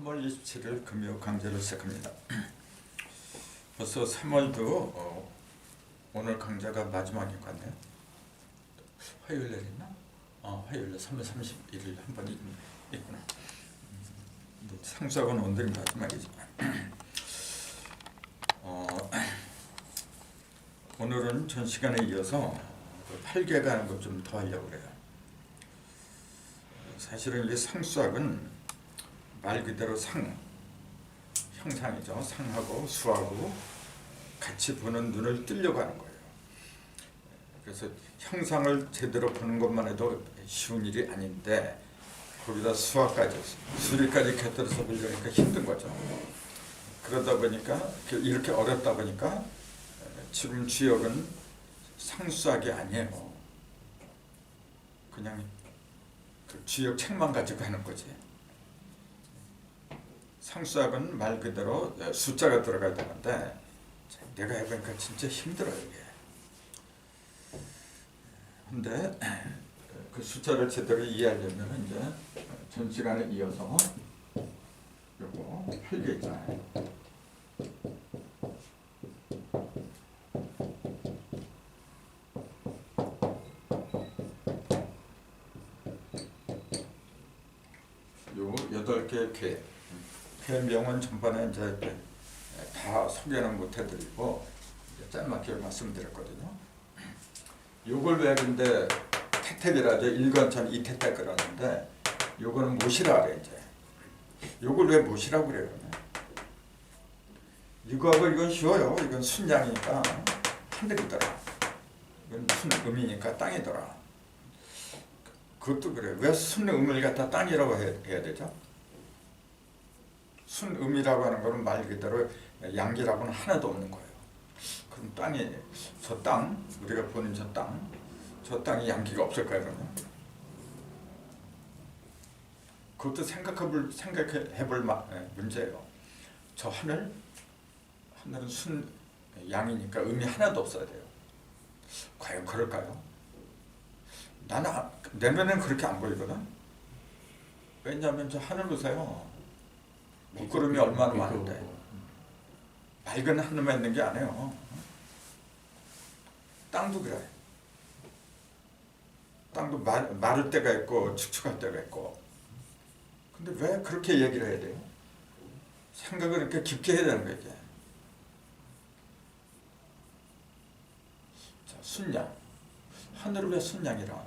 3월 27일 금요 강좌를 시작합니다. 벌써 3월도 오늘 강좌가 마지막인 것 같네요. 화요일에 있나? 화요일에 3월 31일 한 번 있구나. 상수학은 오늘이 마지막이지만 오늘은 전 시간에 이어서 8개가 하는 것 좀 더 하려고 그래요. 사실은 이 상수학은 말 그대로 형상이죠. 상하고 수하고 같이 보는 눈을 뜨려고 하는 거예요. 그래서 형상을 제대로 보는 것만 해도 쉬운 일이 아닌데 거기다 수학까지, 수리까지 곁들여서 보려니까 힘든 거죠. 그러다 보니까 이렇게 어렵다 보니까 지금 주역은 상수학이 아니에요. 그냥 그 주역 책만 가지고 하는 거지. 상수학은 말 그대로 숫자가 들어가야 되는데 내가 해보니까 진짜 힘들어요 이게. 근데 그 숫자를 제대로 이해하려면 이제 전 시간에 이어서 요거 8개 있잖아요. 요 8개의 개명은 전반에 이제 다 소개는 못 해드리고 짤막하게 말씀드렸거든요. 요걸 왜 근데 태택이라죠. 일관천 이태택 그러는데 요거는 못이라 그래 이제. 요걸 왜 못이라고 그래요? 이거하고 이건 쉬워요. 이건 순양이니까 하늘이더라. 이건 순음이니까 땅이더라. 그것도 그래. 왜 순음을 갖다 땅이라고 해야 되죠? 순음이라고 하는 거는 말 그대로 양기라고는 하나도 없는 거예요. 그럼 땅이 저 땅, 우리가 보는 저 땅이 양기가 없을까요 그러면? 그것도 생각해볼 문제예요. 저 하늘은 양이니까 음이 하나도 없어야 돼요. 과연 그럴까요? 나는 내 눈에는 그렇게 안 보이거든. 왜냐하면 저 하늘 보세요. 먹구름이 얼마나 많은데 맑은 하늘만 있는 게 아니에요. 땅도 그래. 땅도 마를 때가 있고 축축할 때가 있고. 근데 왜 그렇게 얘기를 해야 돼요? 생각을 이렇게 깊게 해야 되는 거예요. 이게. 자, 순양. 하늘을 왜 순양이라?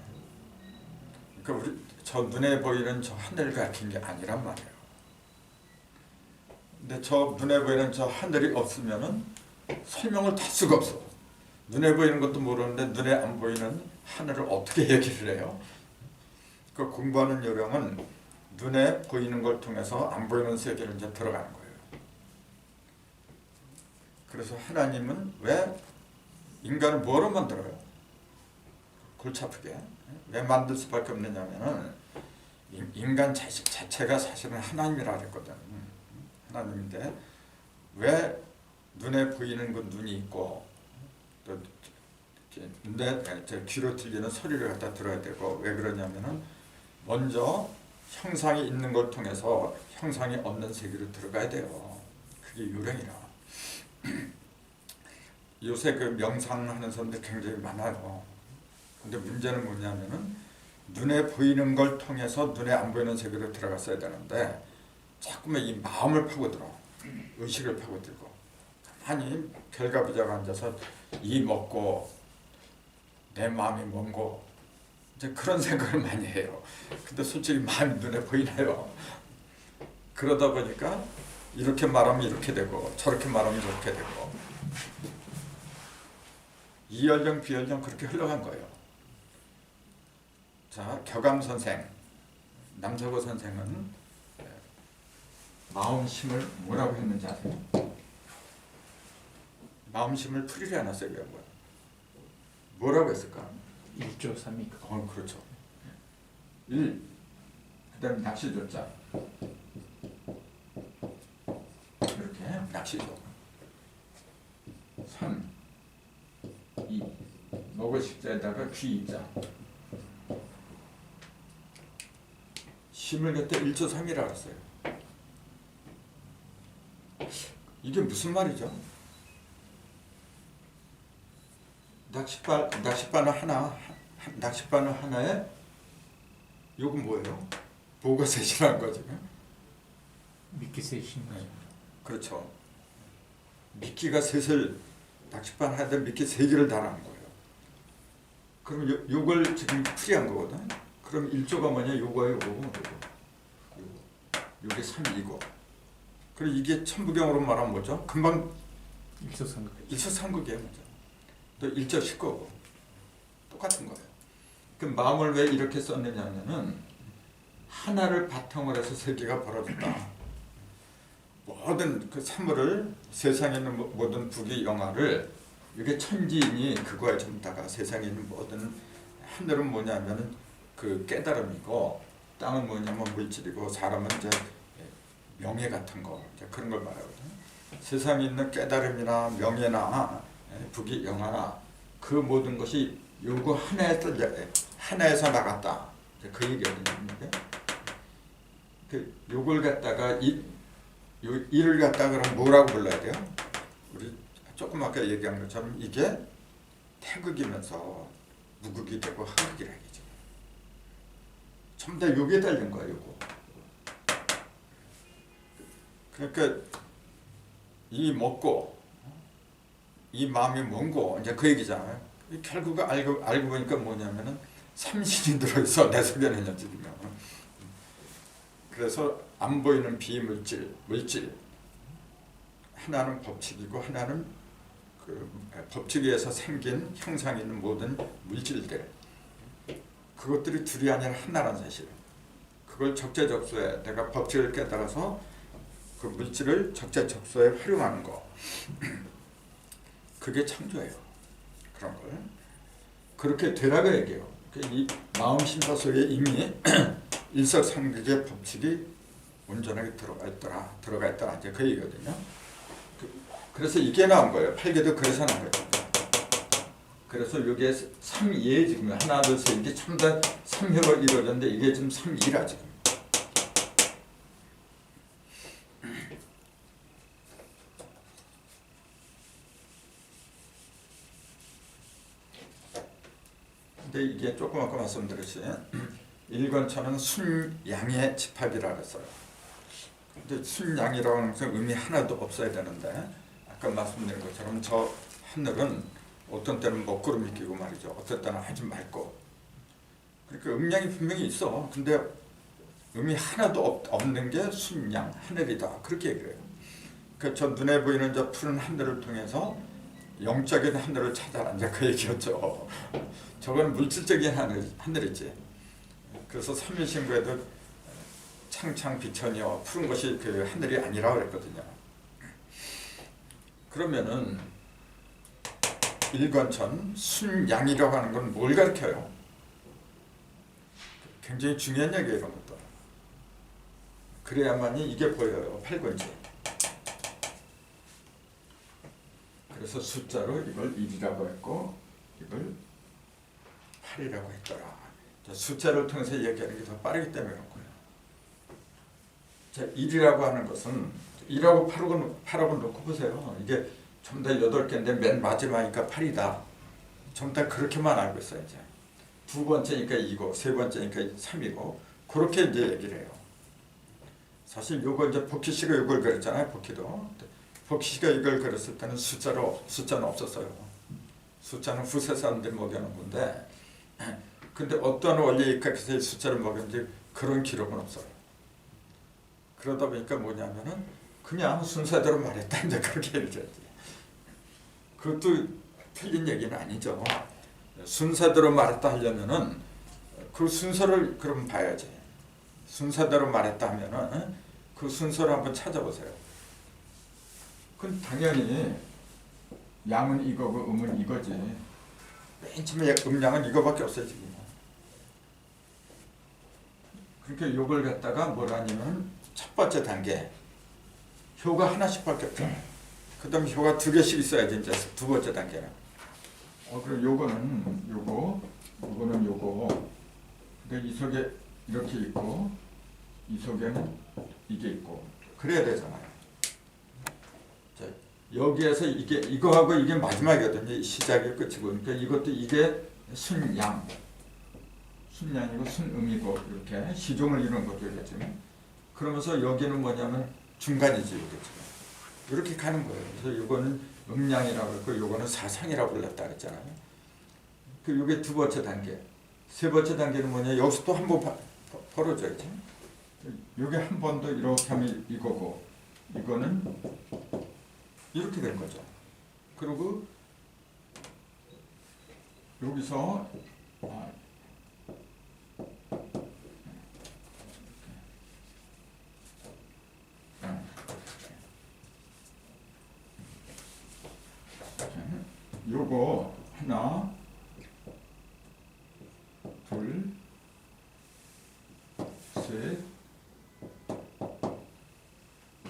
그러니까 저 눈에 보이는 저 하늘을 가리킨 게 아니란 말이에요. 근데 저 눈에 보이는 저 하늘이 없으면은 설명을 할 수가 없어. 눈에 보이는 것도 모르는데 눈에 안 보이는 하늘을 어떻게 얘기를 해요? 그 공부하는 요령은 눈에 보이는 걸 통해서 안 보이는 세계를 이제 들어가는 거예요. 그래서 하나님은 왜 인간을 뭐로 만들어요? 골치 아프게. 왜 만들 수밖에 없느냐면은 인간 자체가 사실은 하나님이라 그랬거든. 하나님인데 왜 눈에 보이는 그 눈이 있고 또 귀로 들리는 소리를 갖다 들어야 되고 왜 그러냐면은 먼저 형상이 있는 걸 통해서 형상이 없는 세계로 들어가야 돼요. 그게 요령이라. 요새 그 명상하는 사람들 굉장히 많아요. 근데 문제는 뭐냐면은 눈에 보이는 걸 통해서 눈에 안 보이는 세계로 들어갔어야 되는데 자꾸만 이 마음을 파고들어. 의식을 파고들고 가만히 결과부자가 앉아서 이 먹고 내 마음이 뭔고 이제 그런 생각을 많이 해요. 근데 솔직히 마음이 눈에 보이나요? 그러다 보니까 이렇게 말하면 이렇게 되고 저렇게 말하면 저렇게 되고 이연령 비연령 그렇게 흘러간 거예요. 자, 격암 선생, 남서고 선생은 마음심을 뭐라고 했는지 아세요? 마음심을 풀이를 해놨어요. 뭐라고 했을까? 1조 3이. 그렇죠. 1, 그 다음에 낚시조자. 이렇게 낚시조. 3, 2, 먹을 식자에다가 귀자. 심을 그때 1조 3이라 그랬어요. 이게 무슨 말이죠? 낚싯바늘 하나에 요건 뭐예요? 뭐가 셋이라는 거지? 미끼 셋인 거죠. 그렇죠. 미끼가 셋을 낚싯바늘 하는데 미끼 세 개를 달아는 거예요. 그럼 요걸 지금 풀이한 거거든. 그럼 1조가 뭐냐? 요거예요, 요거. 요게 3이고. 그리고 이게 천부경으로 말하면 뭐죠? 금방 일소삼극. 일석삼극이에요, 뭐죠? 또 1조19고 똑같은 거예요. 그 마음을 왜 이렇게 썼느냐면은 하나를 바탕으로 해서 세계가 벌어졌다. 모든 그 사물을 세상에 있는 모든 부귀 영화를 이게 천지인이 그거에 전부 다가 세상에 있는 모든 하늘은 뭐냐면은 그 깨달음이고 땅은 뭐냐면 물질이고 사람은 이제 명예 같은 거 이제 그런 걸 말하거든요. 세상에 있는 깨달음이나 명예나 부귀 영화나 그 모든 것이 요거 하나에서 나갔다. 이제 그 얘기거든요. 그 요걸 갖다가 이를 갖다가 그럼 뭐라고 불러야 돼요? 우리 조금 아까 얘기한 것처럼 이게 태극이면서 무극이 되고 하극이라 얘기죠. 전부 다 요게 달린 거야, 요거. 그러니까 이 먹고 이 마음이 뭔고 이제 그 얘기잖아요. 결국 알고 보니까 뭐냐면은 삼신이 들어있어 내 속에는요 지금. 그래서 안 보이는 비물질, 물질 하나는 법칙이고 하나는 그 법칙에 의해서 생긴 형상이 있는 모든 물질들 그것들이 둘이 아니라 하나라는 사실. 그걸 적재적소에 내가 법칙을 깨달아서 그 물질을 적재적소에 활용하는 거 그게 창조예요. 그런 걸 그렇게 되라고 얘기해요. 이 마음심사 속에 이미 일석삼극의 법칙이 온전하게 들어가 있더라 이제 그 얘기거든요. 그래서 이게 나온 거예요. 팔계도 그래서 나온 거예요. 그래서 이게 3이에 지금 하나 둘 셋 이게 참다 3효로 이루어졌는데 이게 지금 3이라 지금. 근데 이게 조금 아까 말씀드렸지 일권천은 순양의 집합이라 그랬어요. 근데 순양이라고 하는 것은 의미 하나도 없어야 되는데 아까 말씀드린 것처럼 저 하늘은 어떤 때는 먹구름이 끼고 말이죠. 어떤 때는 아주 맑고 그러니까 음양이 분명히 있어. 근데 의미 하나도 없는 게 순양 하늘이다. 그렇게 얘기를 해요. 그 저 눈에 보이는 저 푸른 하늘을 통해서 영적인 하늘을 찾아라 이제 그 얘기였죠. 저건 물질적인 하늘이지. 그래서 삼일신구에도 창창비천이여 푸른 것이 그 하늘이 아니라고 그랬거든요. 그러면은 일관천 순양이라고 하는 건 뭘 가르쳐요? 굉장히 중요한 얘기예요. 이런 것도. 그래야만이 이게 보여요. 팔권지. 그래서 숫자로 이걸 1이라고 했고 이걸 8이라고 했더라. 숫자를 통해서 얘기하는 게 더 빠르기 때문에 그렇고요. 자, 1이라고 하는 것은 1하고 8하고 놓고 보세요. 이게 전부 다 8개인데 맨 마지막이니까 8이다. 전부 다 그렇게만 알고 있어요. 이제. 두 번째니까 2고 세 번째니까 3이고 그렇게 이제 얘기를 해요. 사실 요거 이제 복희 씨가 이걸 그렸잖아요. 복희도. 복희 씨가 이걸 그렸을 때는 숫자는 없었어요. 숫자는 후세 사람들이 먹여놓은 건데 근데 어떠한 원리에 입각해서 숫자를 먹였는지 그런 기록은 없어요. 그러다 보니까 뭐냐면은 그냥 순서대로 말했다 이제 그렇게 얘기하지. 그것도 틀린 얘기는 아니죠. 순서대로 말했다 하려면은 그 순서를 그럼 봐야지. 순서대로 말했다 하면은 그 순서를 한번 찾아보세요. 그건 당연히 양은 이거고 음은 이거지. 맨 처음에 음양은 이거밖에 없어요 지금. 그러니까 요걸 갖다가 뭐라 하냐면 첫 번째 단계 효가 하나씩밖에 없죠. 그 다음 효가 2개씩 있어야지 이제 두 번째 단계는. 그럼 요거는 요거는 요거. 근데 이 속에 이렇게 있고 이 속에는 이게 있고 그래야 되잖아요. 여기에서 이거하고 이게 마지막이거든요. 시작이 끝이고. 그러니까 이것도 이게 순양. 순양이고 순음이고 이렇게 시종을 이루는 거죠. 이게 지금. 그러면서 여기는 뭐냐면 중간이지 이게 지금. 이렇게 가는 거예요. 그래서 이거는 음양이라고 했고 요거는 사상이라고 불렀다 그랬잖아요. 그 요게 두 번째 단계. 세 번째 단계는 뭐냐? 여기서 또 한 번 벌어져야지. 요게 한 번 더 이렇게 하면 이거고 이거는 이렇게 된 거죠. 그리고 여기서 요거 하나 둘 셋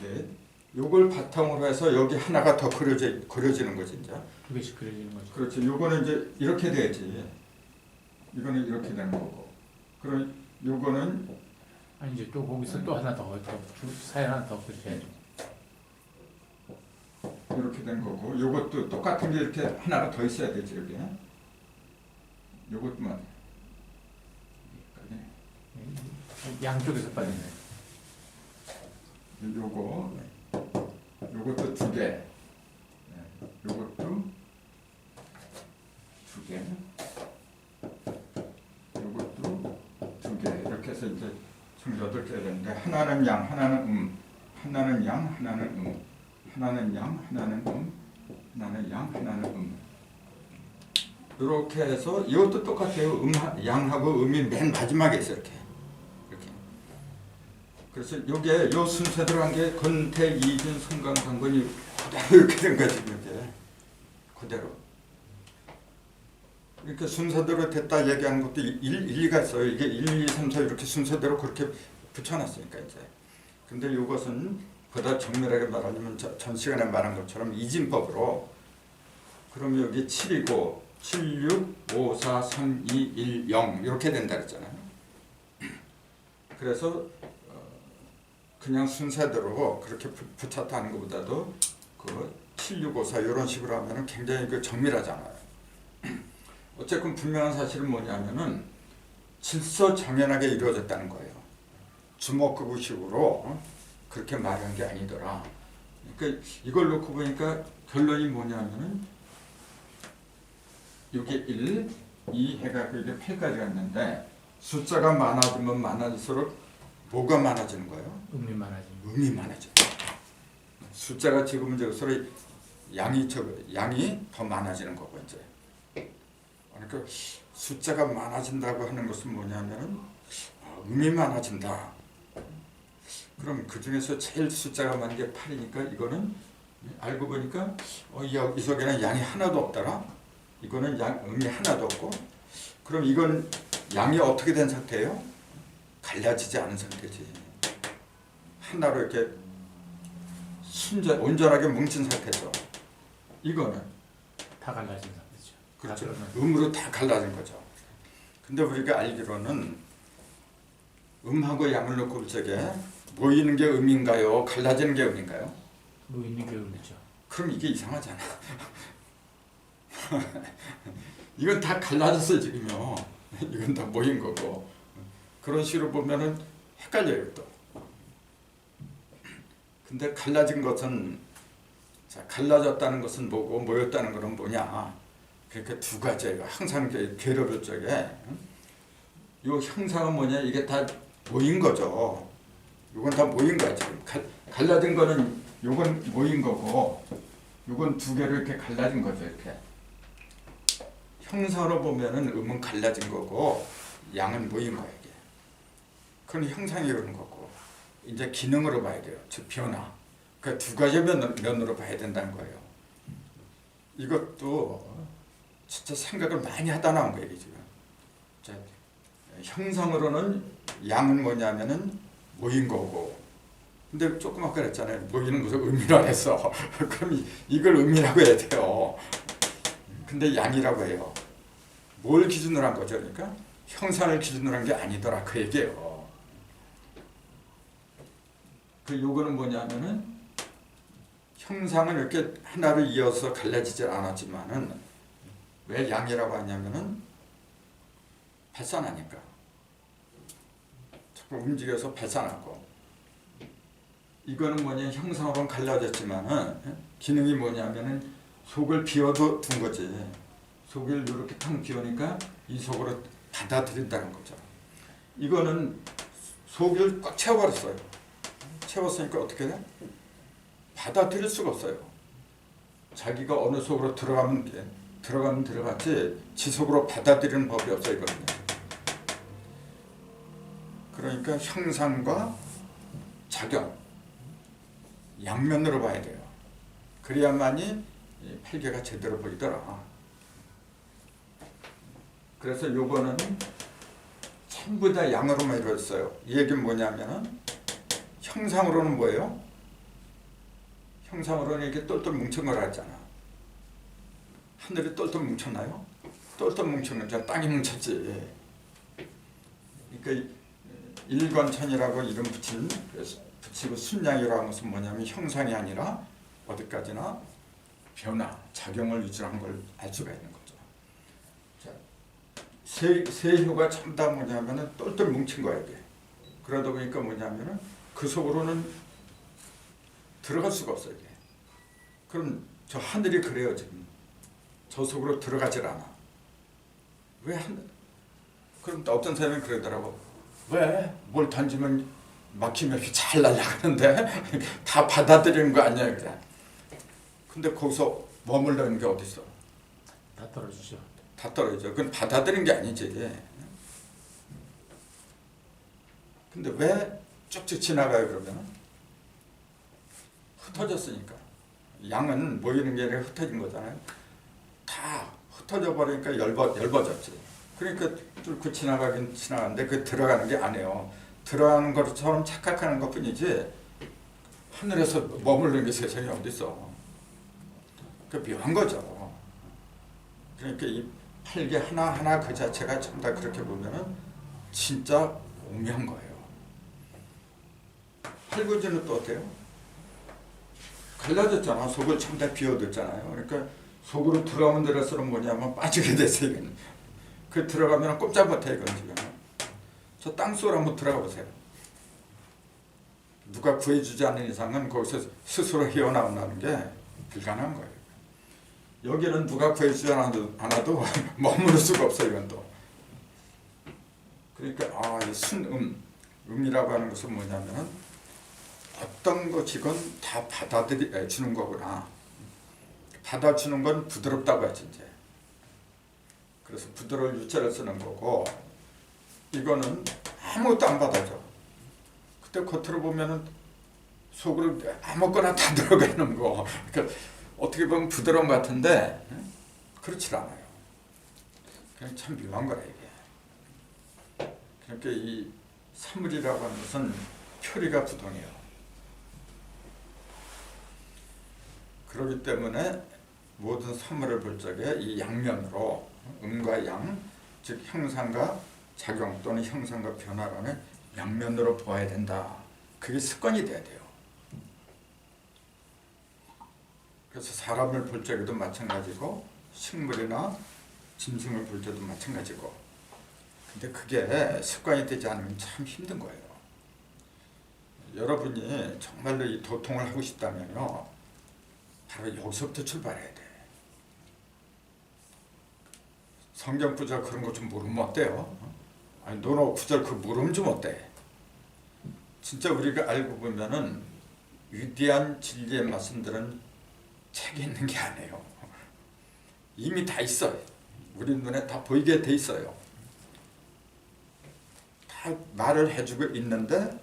넷 요걸 바탕으로 해서 여기 하나가 더 그려지는 거지 이제. 두 개씩 그려지는 거죠. 그렇죠. 요거는 이제 이렇게 돼야지. 이거는 이렇게 되는 거고. 그럼 요거는 아니 이제 또 거기서 또 하나 더 사연 하나 더 그려야죠. 이렇게 된 거고. 요것도 똑같은 게 이렇게 하나가 더 있어야 되지 여기. 요것만. 양쪽에서 빠지네. 요것도 두 개. 요것도 두 개. 요것도 두 개. 이렇게 해서 이제 총 8개 되는데 하나는 양, 하나는 하나는 양, 하나는 하나는 양, 하나는 하나는 양, 하나는 이렇게 해서 이것도 똑같아요. 양하고 음이 맨 마지막에 있어 이렇게. 그래서 요게 요 순서 들어간 게 건태, 이준, 성강, 강건이 그대로 이렇게 된 거지 이게 그대로. 이렇게 순서대로 됐다 얘기하는 것도 일리가 있어요. 이게 1, 2, 3, 4 이렇게 순서대로 그렇게 붙여놨으니까 이제. 근데 이것은 보다 정밀하게 말하자면 전 시간에 말한 것처럼 이진법으로 그러면 여기 7이고 7, 6, 5, 4, 3, 2, 1, 0 이렇게 된다 그랬잖아요. 그래서 그냥 순서대로 그렇게 붙였다 하는 것보다도 그 7, 6, 5, 4 이런 식으로 하면은 굉장히 그 정밀하잖아요. 어쨌든 분명한 사실은 뭐냐면은 질서정연하게 이루어졌다는 거예요. 주먹구구식으로 그렇게 말한 게 아니더라. 그러니까 이걸 놓고 보니까 결론이 뭐냐면은 이게 1, 2 해가지고 이게 8까지 갔는데 숫자가 많아지면 많아질수록 뭐가 많아지는 거예요? 음이 많아지는. 음이 많아져. 숫자가 적으면 양이 더 많아지는 거고 이제. 그러니까 숫자가 많아진다고 하는 것은 뭐냐면은 음이 많아진다. 그럼 그 중에서 제일 숫자가 많은 게 8이니까 이거는 알고 보니까 이 속에는 양이 하나도 없더라. 이거는 음이 하나도 없고. 그럼 이건 양이 어떻게 된 상태예요? 갈라지지 않은 상태지. 하나로 이렇게 온전하게 뭉친 상태죠. 이거는 다 갈라진 상태죠. 그렇죠. 음으로 다 갈라진 거죠. 근데 우리가 알기로는 음하고 양을 놓고 볼 적에 모이는 게 음인가요? 갈라지는 게 음인가요? 모이는 게 음이죠. 그럼 이게 이상하잖아. 이건 다 갈라졌어 지금요. 이건 다 모인 거고. 그런 식으로 보면은 헷갈려요 또. 근데 갈라진 것은 갈라졌다는 것은 뭐고 모였다는 것은 뭐냐? 그러니까 두 가지예요. 항상 괴로울 적에 이 형상은 뭐냐? 이게 다 모인 거죠. 이건 다 모인 거야 지금. 갈라진 거는 이건 모인 거고, 이건 두 개로 이렇게 갈라진 거죠 이렇게. 형상으로 보면은 음은 갈라진 거고 양은 모인 거예요. 그건 형상이 그런 거고 이제 기능으로 봐야 돼요. 즉 변화. 그 두 가지 면으로 봐야 된다는 거예요. 이것도 진짜 생각을 많이 하다 나온 거예요 지금. 자, 형상으로는 양은 뭐냐면은 모인 거고. 근데 조금 아까 그랬잖아요. 모이는 것을 음이라 했어. 그럼 이걸 음이라고 해야 돼요. 근데 양이라고 해요. 뭘 기준으로 한 거죠? 그러니까 형상을 기준으로 한 게 아니더라 그 얘기예요. 요거는 뭐냐면은 형상은 이렇게 하나를 이어서 갈라지질 않았지만은 왜 양이라고 하냐면은 발산하니까 자꾸 움직여서 발산하고, 이거는 뭐냐, 형상으로는 갈라졌지만은 기능이 뭐냐면은 속을 비워도 둔 거지. 속을 이렇게 텅 비우니까 이 속으로 받아들인다는 거죠. 이거는 속을 꽉 채워버렸어요. 채웠으니까 어떻게 돼? 받아들일 수가 없어요. 자기가 어느 속으로 들어가면 들어갔지 지 속으로 받아들이는 법이 없어요. 이거는요. 그러니까 형상과 작용 양면으로 봐야 돼요. 그래야만이 팔계가 제대로 보이더라. 그래서 요거는 전부 다 양으로만 이루어졌어요. 이 얘기는 뭐냐면은 형상으로는 뭐예요? 형상으로는 이렇게 똘똘 뭉친 거라 했잖아. 하늘이 똘똘 뭉쳤나요? 똘똘 뭉친 건 땅이 뭉쳤지. 그러니까 일관천이라고 이름 붙이고 순양이라고 하는 것은 뭐냐면 형상이 아니라 어디까지나 변화, 작용을 유지한 걸 알 수가 있는 거죠. 자, 세효가 전부 다 뭐냐면은 똘똘 뭉친 거야 이게. 그러다 보니까 뭐냐면은 그 속으로는 들어갈 수가 없어요 이게. 그럼 저 하늘이 그래요 지금. 저 속으로 들어가질 않아. 왜 그럼 또 어떤 사람이 그러더라고. 왜? 뭘 던지면 막히면 이렇게 잘 날아가는데 다 받아들이는 거 아니야 그래. 근데 거기서 머물러는 게 어디 있어? 다 떨어지죠. 다 떨어져. 그건 받아들인 게 아니지. 근데 왜 쭉쭉 지나가요 그러면? 흩어졌으니까. 양은 모이는 게 아니라 흩어진 거잖아요. 다 흩어져 버리니까 얇아졌지. 그러니까 뚫고 지나가긴 지나가는데 그 들어가는 게 아니에요. 들어가는 것처럼 착각하는 것뿐이지 하늘에서 머무르는 게 세상에 어디 있어. 그 묘한 거죠. 그러니까 이 팔계 하나하나 그 자체가 전부 다 그렇게 보면은 진짜 오묘한 거예요. 팔구지는 또 어때요? 갈라졌잖아. 속을 전부 다 비워뒀잖아요. 그러니까 속으로 들어가면 들어갈수록 뭐냐면 빠지게 됐어요. 이거는. 그 들어가면 꼼짝 못해 이건 지금. 저 땅속으로 한번 들어가 보세요. 누가 구해주지 않는 이상은 거기서 스스로 헤어나온다는 게 불가능한 거예요. 여기는 누가 구해주지 않아도 머무를 수가 없어요. 이건 또. 그러니까 이 음이라고 하는 것은 뭐냐면은 어떤 것이건 다 받아주는 거구나. 받아주는 건 부드럽다고 하지 이제. 그래서 부드러운 유자를 쓰는 거고, 이거는 아무것도 안 받아줘. 그때 겉으로 보면은 속으로 아무거나 다 들어가는 거. 그러니까 어떻게 보면 부드러운 것 같은데 그렇지 않아요. 그냥 참 묘한 거라 이게. 그러니까 이 사물이라고 하는 것은 표리가 부동해요. 그렇기 때문에 모든 사물을 볼 적에 이 양면으로 음과 양, 즉 형상과 작용 또는 형상과 변화라는 양면으로 보아야 된다. 그게 습관이 돼야 돼요. 그래서 사람을 볼 적에도 마찬가지고 식물이나 짐승을 볼 때도 마찬가지고. 근데 그게 습관이 되지 않으면 참 힘든 거예요. 여러분이 정말로 이 도통을 하고 싶다면요, 바로 여기서부터 출발해야 돼. 성경 구절 그런 거 좀 물으면 어때요? 아니 노노 구절 그 물으면 좀 어때? 진짜 우리가 알고 보면은 위대한 진리의 말씀들은 책에 있는 게 아니에요. 이미 다 있어요. 우리 눈에 다 보이게 돼 있어요. 다 말을 해주고 있는데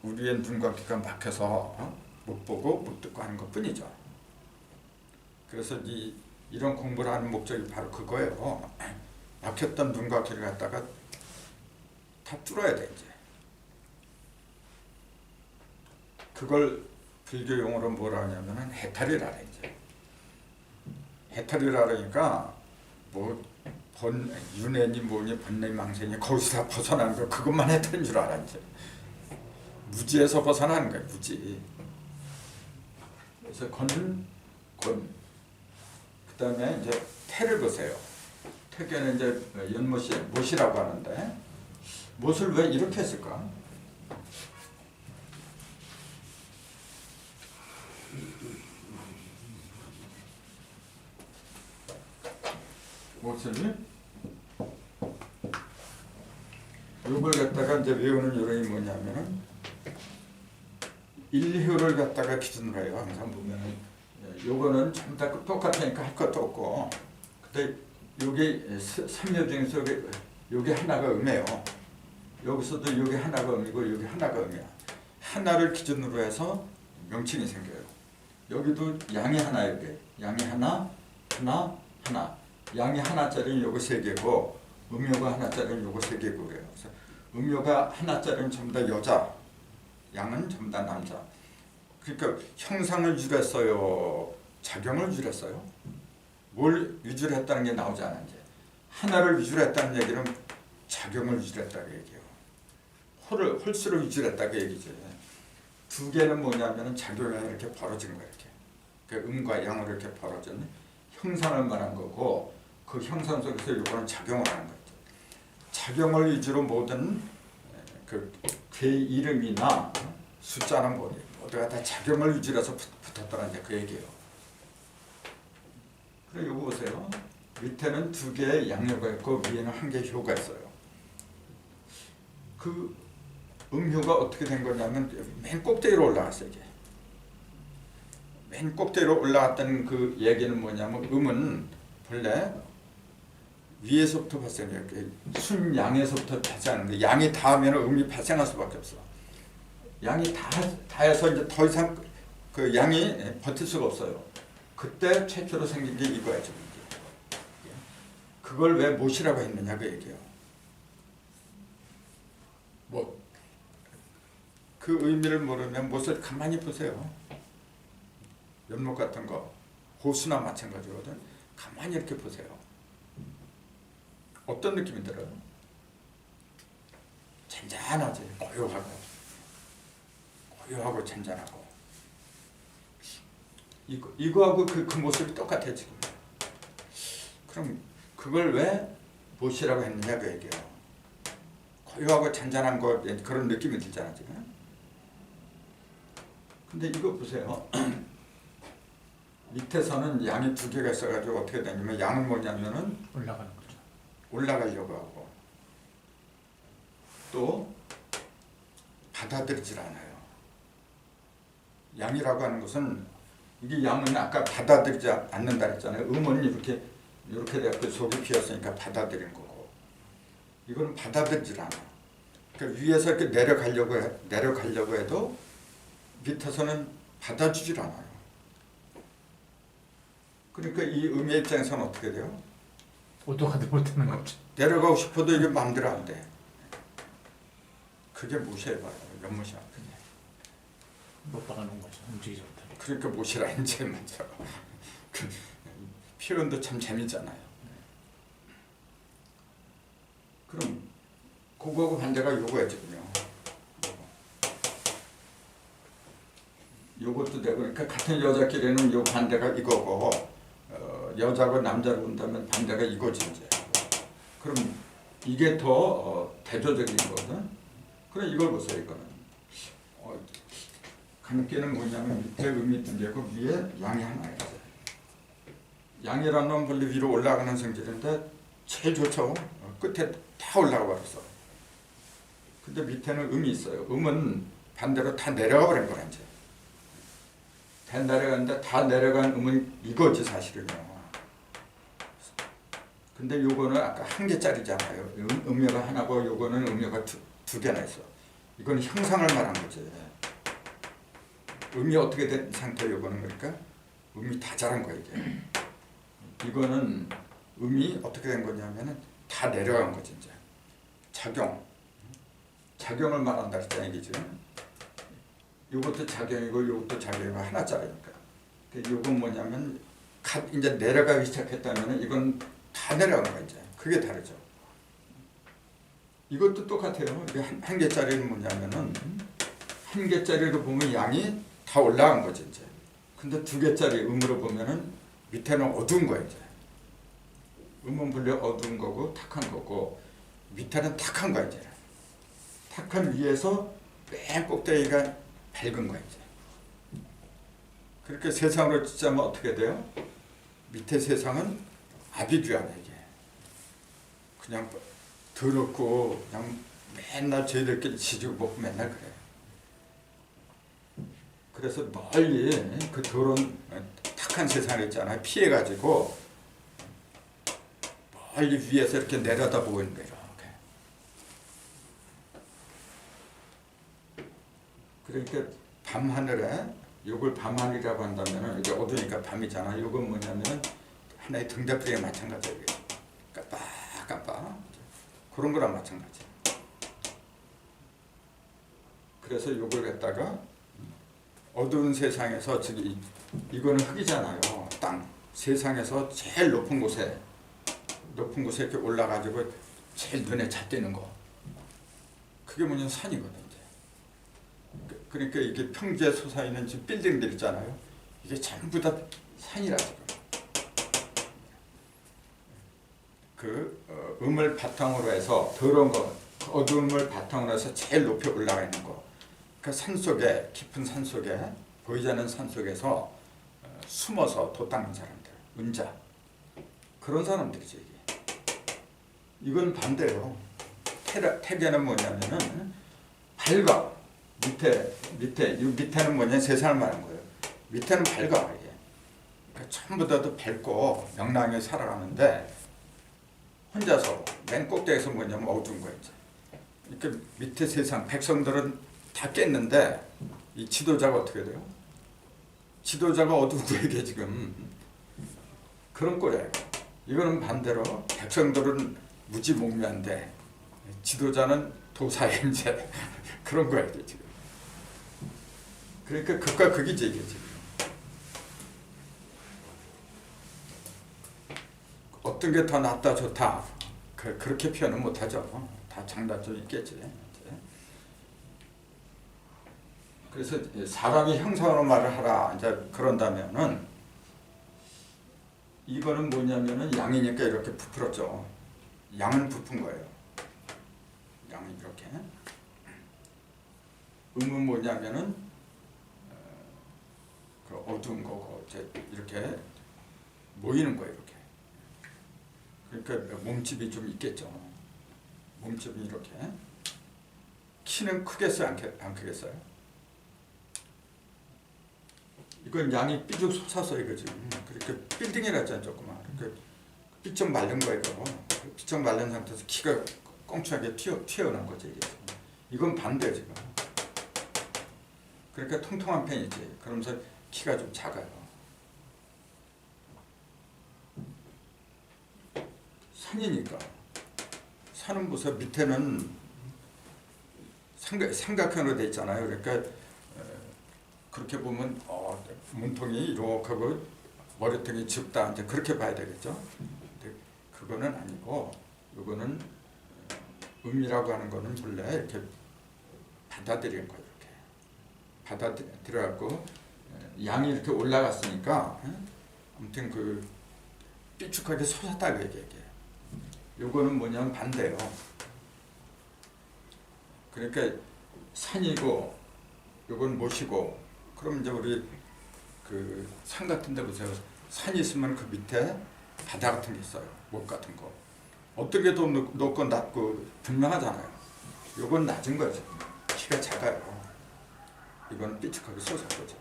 우리의 눈과 귀가 막혀서 못 보고 못 듣고 하는 것뿐이죠. 그래서 이런 공부를 하는 목적이 바로 그거예요. 막혔던 눈과 귀를 갖다가 다 뚫어야 돼 이제. 그걸 불교 용어로 뭐라 하냐면은 해탈이라 그래 이제. 해탈이라 그러니까 뭐 윤회니 뭐니 번뇌 망생이 거기서 다 벗어나는 거, 그것만 해탈인 줄 알아 이제. 무지에서 벗어나는 거야 무지. 그래서 건. 그다음에 이제 태를 보세요. 태계는 이제 연못이 못이라고 하는데 못을 왜 이렇게 했을까? 못을 요걸 갖다가 이제 외우는 요령이 뭐냐면은 일효를 갖다가 기준으로 해요. 항상 보면은 요거는 전부 다 똑같으니까 할 것도 없고, 근데 요게 삼요 중에서 요게 하나가 음이에요. 여기서도 요게 하나가 음이고 요게 하나가 음이야. 하나를 기준으로 해서 명칭이 생겨요. 여기도 양이 하나, 이게 양이 하나, 하나. 양이 하나짜리는 요거 세 개고 음료가 하나짜리는 요거 세 개고 그래요. 그래서 음료가 하나짜리는 전부 다 여자, 양은 전부 다 남자. 그러니까 형상을 유랬어요, 작용을 유랬어요. 뭘 위주로 했다는 게 나오지 않아. 이제 하나를 위주로 했다는 얘기는 작용을 위주로 했다고 얘기해요. 홀수를 위주로 했다고 얘기죠. 두 개는 뭐냐면은 작용이 이렇게 벌어진 거예요. 이렇게 그 음과 양으로 이렇게 벌어진 형상을 말한 거고, 그 형상 속에서 이거는 작용을 하는 거죠. 작용을 위주로 모든 그 이름이나 숫자는 모두가 다 작용을 위주로 해서 붙었다는 이제 그 얘기예요. 그리고 이거 보세요. 밑에는 두 개의 양효가 있고 위에는 한 개의 효가 있어요. 그 음효가 어떻게 된 거냐면 맨 꼭대기로 올라갔어요. 이게 맨 꼭대기로 올라갔다는 그 얘기는 뭐냐면 음은 본래 위에서부터 발생해요. 순양에서부터 발생하는데 양이 닿으면 음이 발생할 수밖에 없어. 양이 닿아서 이제 더 이상 그 양이 버틸 수가 없어요. 그때 최초로 생긴 게 이거야 지금. 그걸 왜 못이라고 했느냐 그 얘기예요. 뭐 그 의미를 모르면 못을 가만히 보세요. 연못 같은 거 호수나 마찬가지거든. 가만히 이렇게 보세요. 어떤 느낌이 들어요? 잔잔하지. 고요하고 잔잔하고. 이거하고 그 모습이 똑같아요 지금. 그럼 그걸 왜 못이라고 했느냐 그 얘기예요. 고요하고 잔잔한 거 그런 느낌이 들잖아 지금. 근데 이거 보세요. 밑에서는 양이 두 개가 있어가지고 어떻게 되냐면 양은 뭐냐면은 올라가는 거죠. 올라가려고 하고 또 받아들이질 않아요. 양이라고 하는 것은 이게 양은 아까 받아들이지 않는다 했잖아요. 음은 이렇게 돼서 속이 비었으니까 받아들인 거고 이거는 받아들이질 않아. 그러니까 위에서 이렇게 내려가려고 해도 밑에서는 받아주질 않아요. 그러니까 이 음의 입장에서는 어떻게 돼요? 오도가도 못하는 거죠. 내려가고 싶어도 이게 마음대로 안 돼. 그게 무시해봐요. 연못이야. 못 박아놓은 거죠. 움직이지 못하게. 그러니까 무시라 이제 맞죠. 표현도 참 재밌잖아요. 그럼 그거하고 반대가 요거야 지금요. 요것도 되고 그러니까 같은 여자끼리는 요 반대가 이거고 여자고 남자로 본다면 반대가 이거지 이제. 그럼 이게 더 대조적인 거거든. 그럼 이걸 보세요. 이거는 감기는 뭐냐면 밑에 음이 두 개고 위에 양이 하나예요. 양이라는 건 원래 위로 올라가는 성질인데 제일 좋죠. 끝에 다 올라가 버렸어. 근데 밑에는 음이 있어요. 음은 반대로 다 내려가 버린 거야 이제. 다 내려갔는데 다 내려간 음은 이거지 사실은요. 근데 요거는 아까 한 개짜리잖아요. 음료가 하나고 요거는 음료가 두 개나 있어. 이건 형상을 말한 거지. 음이 어떻게 된 상태 요거는 그러니까 음이 다 자란 거야 이게. 이거는 음이 어떻게 된 거냐면은 다 내려간 거지 이제. 작용을 말한다 했잖아 이게 지금. 요것도 작용이고 요것도 작용이고 하나짜리니까. 요건 뭐냐면 이제 내려가기 시작했다면은 이건 다 내려간 거야 이제. 그게 다르죠. 이것도 똑같아요. 이게 한 개짜리는 뭐냐면은 한 개짜리로 보면 양이 다 올라간 거지 이제. 근데 2개짜리 음으로 보면은 밑에는 어두운 거야 이제. 음은 본래 어두운 거고 탁한 거고 밑에는 탁한 거야 이제. 탁한 위에서 맨 꼭대기가 밝은 거야 이제. 그렇게 세상으로 치자면 어떻게 돼요? 밑에 세상은 아비규환이야 이게. 그냥 더럽고 그냥 맨날 저희들끼리 지지고 먹고 맨날 그래. 그래서 멀리 그 더러운 탁한 세상 있잖아요. 피해가지고 멀리 위에서 이렇게 내려다보고 있는 거예요. 이렇게. 그러니까 밤하늘에 요걸 밤하늘이라고 한다면 이게 어두우니까 밤이잖아. 요건 뭐냐면은 하나의 등대불이에 마찬가지예요. 깜빡깜빡 그런 거랑 마찬가지. 그래서 요걸 갖다가 어두운 세상에서 지금 이거는 흙이잖아요. 땅. 세상에서 제일 높은 곳에 이렇게 올라가지고 제일 눈에 잘 띄는 거. 그게 뭐냐면 산이거든 이제. 그러니까 이게 평지에 솟아있는 지금 빌딩들 있잖아요. 이게 전부 다 산이라 지금. 음을 바탕으로 해서 더러운 거, 어두움을 바탕으로 해서 제일 높이 올라가 있는 거. 그 산속에, 깊은 산속에, 보이지 않는 산속에서 숨어서 도 닦는 사람들, 은자. 그런 사람들이지 이게. 이건 반대로 태계는 뭐냐면은 밝아. 밑에는 뭐냐 세상을 말하는 거예요. 밑에는 밝아 이게. 그러니까 전부 다도 밝고 명랑하게 살아가는데 혼자서 맨 꼭대기에서 뭐냐면 어두운 거예요. 이렇게 밑에 세상 백성들은 다 깼는데 이 지도자가 어떻게 돼요? 지도자가 어두운 거예요 이게 지금. 그런 꼴이에요. 이거는 반대로 백성들은 무지몽매한데 지도자는 도사임제 그런 거야 이게 지금. 그러니까 극과 극이지 이게 지금. 어떤 게 더 낫다 좋다 그렇게 표현은 못하죠. 다 장단점이 있겠지. 그래서 사람이 형상으로 말을 하라 이제 그런다면은 이거는 뭐냐면은 양이니까 이렇게 부풀었죠. 양은 부푼 거예요. 양이 이렇게. 음은 뭐냐면은 그 어두운 거고 이제 이렇게 모이는 거예요 이렇게. 그러니까 몸집이 좀 있겠죠. 몸집이 이렇게. 키는 크겠어요 안 크겠어요? 이건 양이 삐죽 솟아서 이거 지금 그렇게 빌딩이라잖아요 조그만. 그러니까 삐쩍 말른 거 이거. 삐쩍 말른 상태에서 키가 꽁충하게 튀어나온 거지 이게. 이건 반대 지금. 그러니까 통통한 편이지. 그러면서 키가 좀 작아요. 산이니까. 산은 보세요. 밑에는 삼각형으로 돼 있잖아요. 그러니까 그렇게 보면 몸통이 이렇게 하고 머리통이 좁다 이제 그렇게 봐야 되겠죠. 근데 그거는 아니고 이거는 음이라고 하는 거는 본래 이렇게 받아들이는 거예요. 이렇게 받아들여갖고 양이 이렇게 올라갔으니까 아무튼 그 삐죽하게 솟았다고 얘기해요. 요거는 뭐냐면 반대요. 그러니까 산이고 요건 못이고 그럼 이제 우리 그 산 같은 데 보세요. 산이 있으면 그 밑에 바다 같은 게 있어요. 못 같은 거. 어떤 게 더 높고 낮고 분명하잖아요. 요건 낮은 거죠. 키가 작아요. 이건 삐죽하게 솟은 거죠.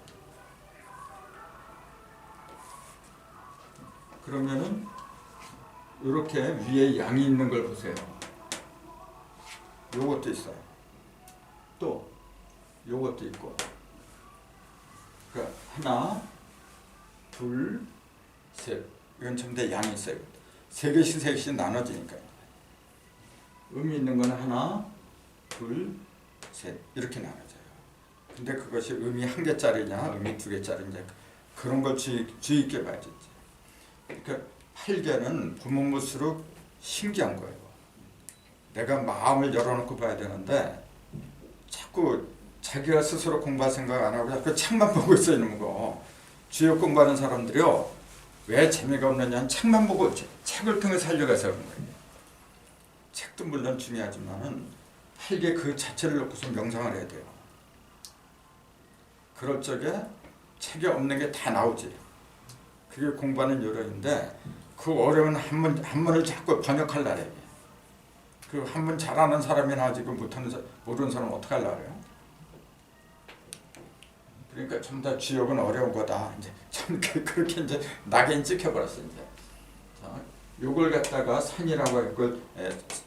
그러면은 이렇게 위에 양이 있는 걸 보세요. 요것도 있어요. 또 요것도 있고. 그러니까 하나, 둘, 셋. 이건 전부 다 양이 있어요. 세 개씩 나눠지니까요. 음이 있는 거는 하나, 둘, 셋 이렇게 나눠져요. 근데 그것이 음이 1개짜리냐, 음이 2개짜리냐 그런 걸 주의 있게 봐야지. 그러니까 8개는 보면 볼수록 신기한 거예요. 내가 마음을 열어놓고 봐야 되는데 자꾸 자기가 스스로 공부할 생각 안 하고 자꾸 책만 보고 있어 있는 거. 주역 공부하는 사람들이요 왜 재미가 없느냐는 책만 보고 책을 통해 살려가서 그런 거예요. 책도 물론 중요하지만은 팔개 그 자체를 놓고서 명상을 해야 돼요. 그럴 적에 책에 없는 게 다 나오지. 그게 공부하는 요령인데 그 어려운 한문을 자꾸 번역하려래. 그 한문 잘하는 사람이나 지금 모르는 사람은 어떻게 하려고 그래요? 그러니까 전부 다 주역은 어려운 거다. 이제 참 그렇게 이제 낙인 찍혀버렸어 이제. 자, 요걸 갖다가 산이라고 했고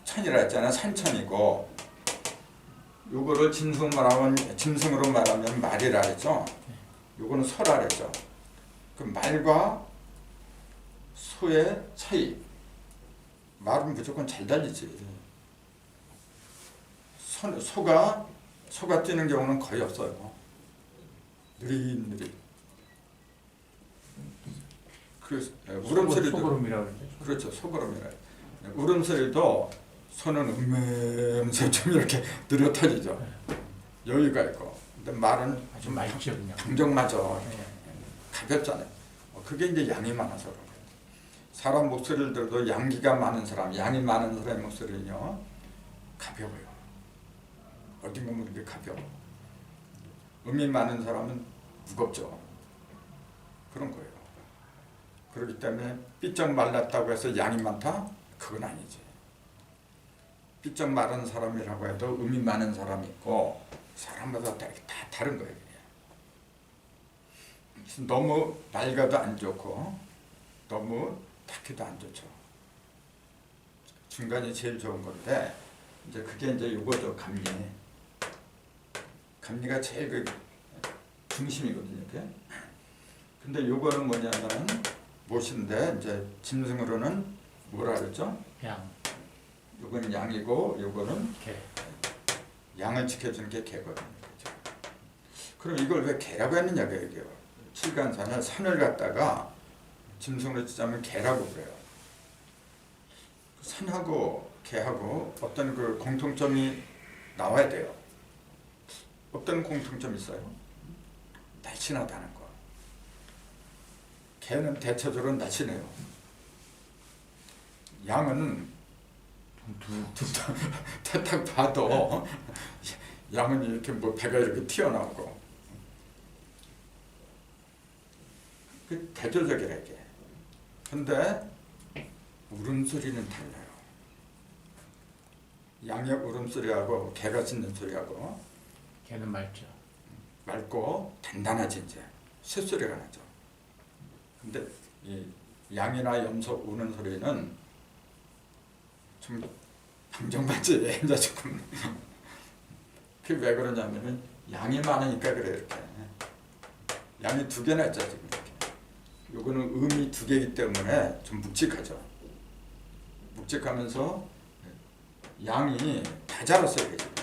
천이라 했잖아. 산천이고 요거를 짐승으로 말하면 말이라 했죠. 요거는 소라 했죠. 그 말과 소의 차이. 말은 무조건 잘 달리지. 소가 뛰는 경우는 거의 없어요. 느릿느릿. 그 울음소리도 소걸음이라고 그러죠. 그렇죠. 소걸음이라. 울음소리도 소는 음면서 좀 이렇게 느려 터지죠. 여유가 있고. 근데 말은 아주 맑죠 그냥. 당정마저 가볍잖아요. 그게 이제 양이 많아서 그런 거예요. 사람 목소리를 들어도 양기가 많은 사람, 양이 많은 사람의 목소리는요 가벼워요. 어딘가 모르게 가벼워. 음이 많은 사람은 무겁죠. 그런 거예요. 그렇기 때문에 삐쩍 말랐다고 해서 양이 많다? 그건 아니지. 삐쩍 마른 사람이라고 해도 음이 많은 사람이 있고 사람마다 다 다른 거예요. 너무 맑아도 안 좋고 너무 탁해도 안 좋죠. 중간이 제일 좋은 건데 이제 그게 이제 요거죠. 감리. 감리가 제일 그 중심이거든요. 이게. 근데 요거는 뭐냐면은 못인데 이제 짐승으로는 뭐라 그랬죠? 양. 요거는 양이고 요거는 개. 양을 지켜주는 게 개거든요. 그렇죠? 그럼 이걸 왜 개라고 했느냐 그게요. 칠간산을 산을 갖다가 짐승으로 치자면 개라고 그래요. 산하고 개하고 어떤 그 공통점이 나와야 돼요. 어떤 공통점이 있어요? 날씬하다는 거. 개는 대체적으로 날씬해요. 양은 딱 봐도 양은 이렇게 뭐 배가 이렇게 튀어나오고 그 대조적이라 이게. 근데 울음소리는 달라요. 양의 울음소리하고 개가 짖는 소리하고 개는 맑죠. 맑고 단단하지 이제 쇳소리가 나죠. 근데 이 양이나 염소 우는 소리는 좀 방정맞지 이제 조금. 그게 왜 그러냐면은 양이 많으니까 그래 이렇게. 양이 두 개나 있죠 지금 이렇게. 요거는 음이 두 개이기 때문에 좀 묵직하죠. 묵직하면서 양이 다 자랐어요 지금.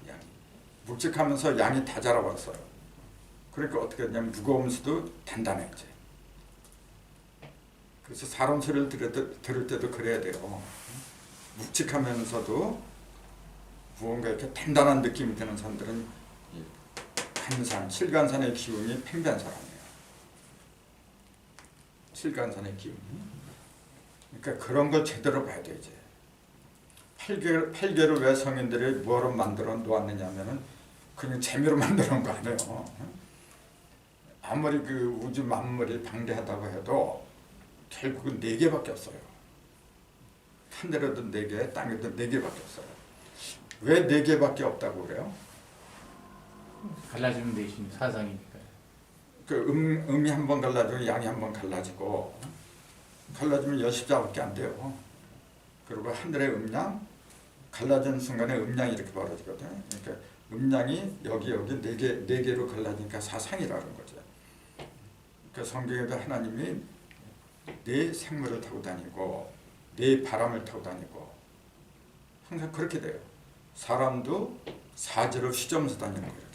양이 묵직하면서 양이 다 자라왔어요. 그러니까 어떻게 했냐면 무거우면서도 단단했지. 그래서 사람 소리를 들을 때도 그래야 돼요. 묵직하면서도 무언가 이렇게 단단한 느낌이 드는 사람들은 간산, 칠간산의 기운이 팽배한 사람이에요. 칠간산의 기운이. 그러니까 그런 걸 제대로 봐야 돼 이제. 팔계를 왜 성인들이 뭐로 만들어 놓았느냐면은 그냥 재미로 만들어 놓은 거 아니에요. 아무리 그 우주 만물이 방대하다고 해도 결국은 4개밖에 없어요. 하늘에도 4개, 땅에도 4개밖에 없어요. 왜 4개밖에 없다고 그래요? 갈라지는 대신 사상이니까요. 그 음이 한 번 갈라지고 양이 한 번 갈라지고 갈라지면 10자밖에 안 돼요. 그리고 하늘의 음양 갈라지는 순간에 음양이 이렇게 벌어지거든요. 그러니까 음양이 여기 4개로 갈라지니까 사상이라는 거죠. 그 성경에도 하나님이 4 생물을 타고 다니고 4 바람을 타고 다니고 항상 그렇게 돼요. 사람도 사지로 휘저으면서 다니는 거예요.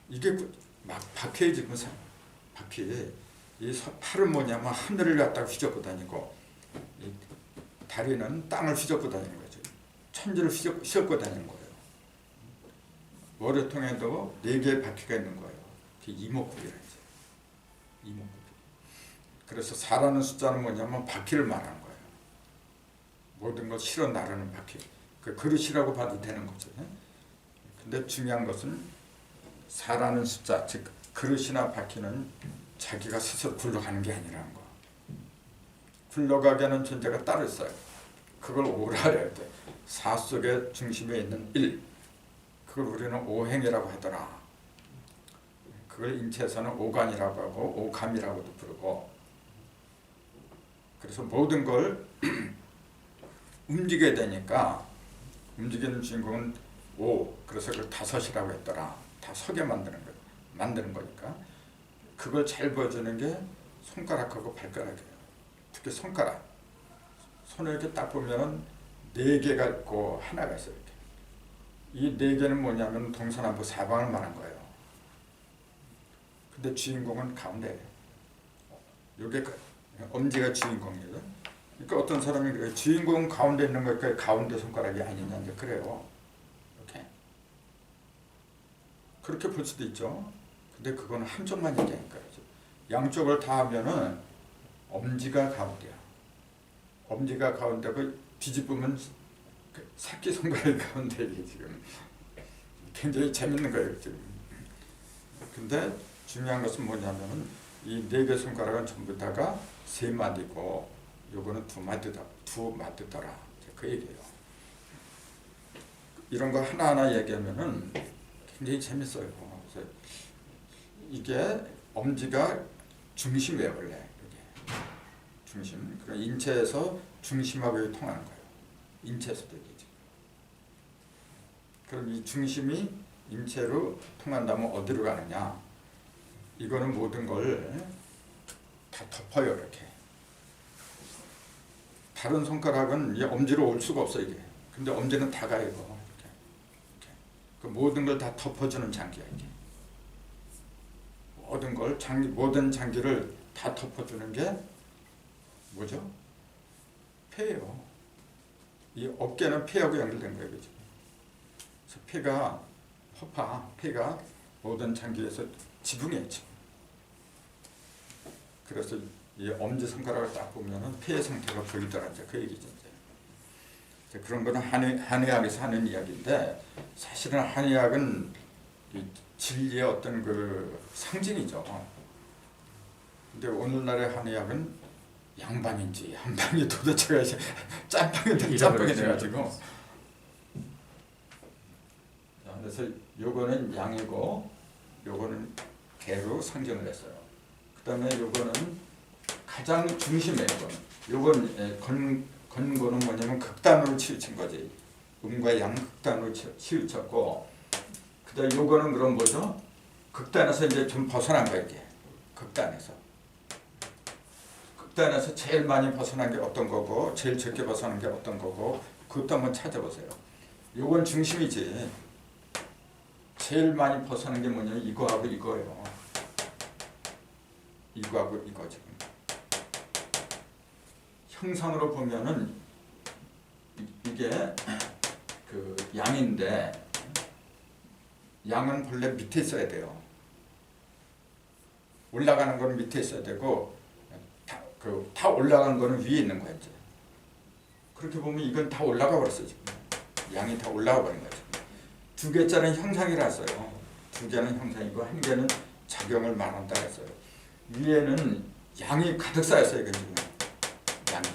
이게 막 바퀴에 지금 바퀴 이 팔은 뭐냐면 하늘을 갖다가 휘젓고 다니고 이 다리는 땅을 휘젓고 다니는 거죠. 천지를 휘젓고 다니는 거예요. 머리통에도 4개의 바퀴가 있는 거예요. 이목구비라 이제. 그래서 4라는 숫자는 뭐냐면 바퀴를 말하는 거예요. 모든 걸 실어 나르는 바퀴. 그 그릇이라고 봐도 되는 거죠. 근데 중요한 것은 4라는 숫자, 즉 그릇이나 바퀴는 자기가 스스로 굴러가는 게 아니라는 거. 굴러가게 하는 존재가 따로 있어요. 그걸 5라 해야 돼. 4 속의 중심에 있는 1. 그걸 우리는 오행이라고 하더라. 그걸 인체에서는 오간이라고 하고 오감이라고도 부르고. 그래서 모든 걸 움직여야 되니까 움직이는 주인공은 5. 그래서 그걸 5이라고 했더라. 다 서게 만드는 거니까. 그걸 잘 보여주는 게 손가락하고 발가락이에요. 특히 손가락. 손을 이렇게 딱 보면은 4개가 있고 하나가 있어요. 이렇게. 이 4개는 뭐냐면 동서남북 사방을 말한 거예요. 근데 주인공은 가운데예요. 요게 엄지가 주인공이에요. 그러니까 어떤 사람이 그래요. 주인공은 가운데 있는 거니까 가운데 손가락이 아니냐 이제 그래요. 이렇게. 그렇게 볼 수도 있죠. 근데 그건 한쪽만 얘기하니까요. 양쪽을 다 하면은 엄지가 가운데야. 엄지가 가운데고 뒤집으면 새끼 손가락이 가운데 이게 지금 굉장히 재밌는 거예요 지금. 근데 중요한 것은 뭐냐면은 이 4개 손가락은 전부 다가 3마디고 요거는 2마디더라. 그 얘기예요. 이런 거 하나하나 얘기하면은 굉장히 재밌어요. 그래서 이게 엄지가 중심이에요 원래. 이게 중심. 그럼 인체에서 중심하고 통하는 거예요. 인체에서도 얘기죠. 그럼 이 중심이 인체로 통한다면 어디로 가느냐? 이거는 모든 걸 다 덮어요 이렇게. 다른 손가락은 이 엄지로 올 수가 없어 이게. 근데 엄지는 다 가요 이거. 이렇게. 그 모든 걸 다 덮어주는 장기야 이게. 모든 장기를 다 덮어주는 게 뭐죠? 폐예요. 이 어깨는 폐하고 연결된 거예요, 그죠? 그래서 폐가 모든 장기에서 지붕이에요, 지붕. 그래서 이 엄지 손가락을 딱 보면은 폐의 상태가 보이더라, 이제 그 얘기죠, 이제. 그런 거는 한의학에서 하는 이야기인데 사실은 한의학은 이 진리의 어떤 그 상징이죠. 근데 오늘날의 한의학은 양방인지 한방이 도대체가 이제 짬방인지 짬방이 돼가지고. 그래서 요거는 양이고 요거는 개로 상징을 했어요. 그 다음에 요거는 가장 중심에 요건 건고는 뭐냐면 극단으로 치우친 거지. 음과 양 극단으로 치우쳤고, 그 다음에 요거는 그럼 뭐죠? 극단에서 이제 좀 벗어난 거야 이게. 극단에서 제일 많이 벗어난 게 어떤 거고 제일 적게 벗어난 게 어떤 거고 그것도 한번 찾아보세요. 요건 중심이지. 제일 많이 벗어난 게 뭐냐면 이거하고 이거예요. 이거하고 이거 지금. 형상으로 보면은 이게 그 양인데 양은 본래 밑에 있어야 돼요. 올라가는 거는 밑에 있어야 되고 다 올라간 거는 위에 있는 거야 이제. 그렇게 보면 이건 다 올라가 버렸어 지금. 양이 다 올라가 버린 거야 지금. 2개짜리는 형상이라서요. 2개는 형상이고 1개는 작용을 말한다 했어요. 위에는 양이 가득 쌓였어요 이건 지금. 양이.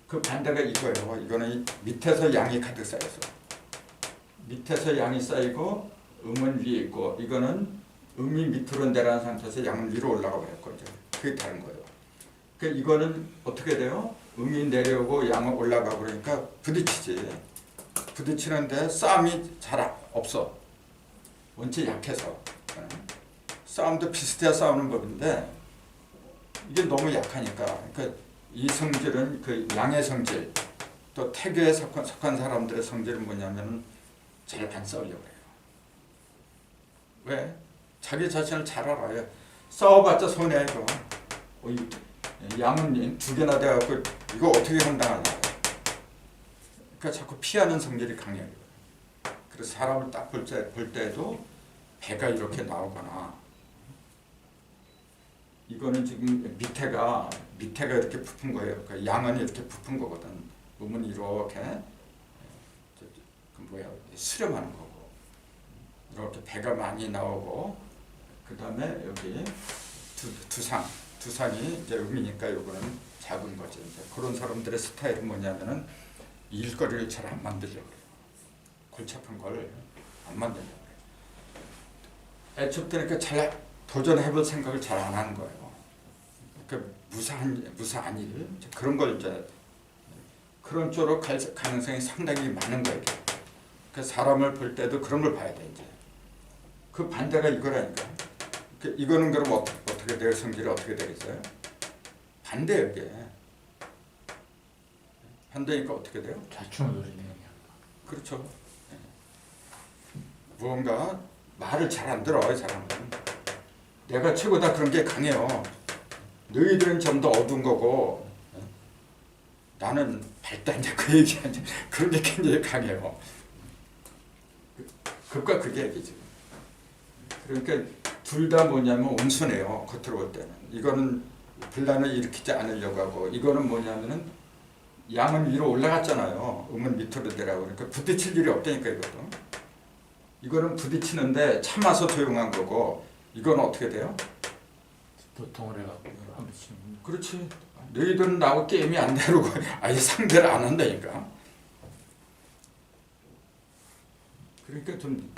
그 반대가 이거예요. 이거는 밑에서 양이 가득 쌓였어. 밑에서 양이 쌓이고 음은 위에 있고, 이거는 음이 밑으로 내려간 상태에서 양은 위로 올라가 버렸고 이제 그게 다른 거예요. 그러니까 이거는 어떻게 돼요? 음이 내려오고 양은 올라가고 그러니까 부딪히지. 부딪히는데 싸움이 잘 없어. 원체 약해서. 싸움도 비슷해야 싸우는 법인데 이게 너무 약하니까. 그러니까 이 성질은 그 양의 성질, 또 태교에 속한 사람들의 성질은 뭐냐면 잘 안 싸우려고 해요. 왜? 자기 자신을 잘 알아요. 싸워봤자 손해야 이거. 양은 2개나 돼갖고 이거 어떻게 감당하려고. 그러니까 자꾸 피하는 성질이 강해요. 그래서 사람을 딱 볼 때에도 배가 이렇게 나오거나 이거는 지금 밑에가 이렇게 부푼 거예요. 그 양은 이렇게 부푼 거거든. 음은 이렇게 그 뭐야 수렴하는 거고 이렇게 배가 많이 나오고 그 다음에 여기 두상이 이제 음이니까 요거는 작은 거죠. 이제 그런 사람들의 스타일은 뭐냐면은 일거리를 잘 안 만들려고 그래요. 골치 아픈 걸 안 만들려고 그래요. 애초부터 잘 도전해볼 생각을 잘 안 하는 거예요. 그 무사한 일 그런 걸 이제 그런 쪽으로 갈 가능성이 상당히 많은 거예요. 그 사람을 볼 때도 그런 걸 봐야 돼 이제. 그 반대가 이거라니까. 이거는 그럼 어떻게 돼요? 성질이 어떻게 되겠어요? 반대예요 이게. 반대니까 어떻게 돼요? 좌충을 노리네요. 그렇죠. 무언가 말을 잘 안 들어 이 사람은. 내가 최고다 그런 게 강해요. 너희들은 좀 더 어두운 거고 나는 밝다 이제 그 얘기 그런 게 굉장히 강해요. 극과 극의 얘기지. 그러니까 둘 다 뭐냐면 온순해요. 겉으로 볼 때는. 이거는 분란을 일으키지 않으려고 하고 이거는 뭐냐면은 양은 위로 올라갔잖아요. 음은 밑으로 내려가고 그러니까 부딪힐 일이 없다니까 이것도. 이거는 부딪히는데 참아서 조용한 거고 이건 어떻게 돼요? 도통을 해갖고 한번 치는. 그렇지. 너희들은 나하고 게임이 안 되고 아예 상대를 안 한다니까. 그러니까 좀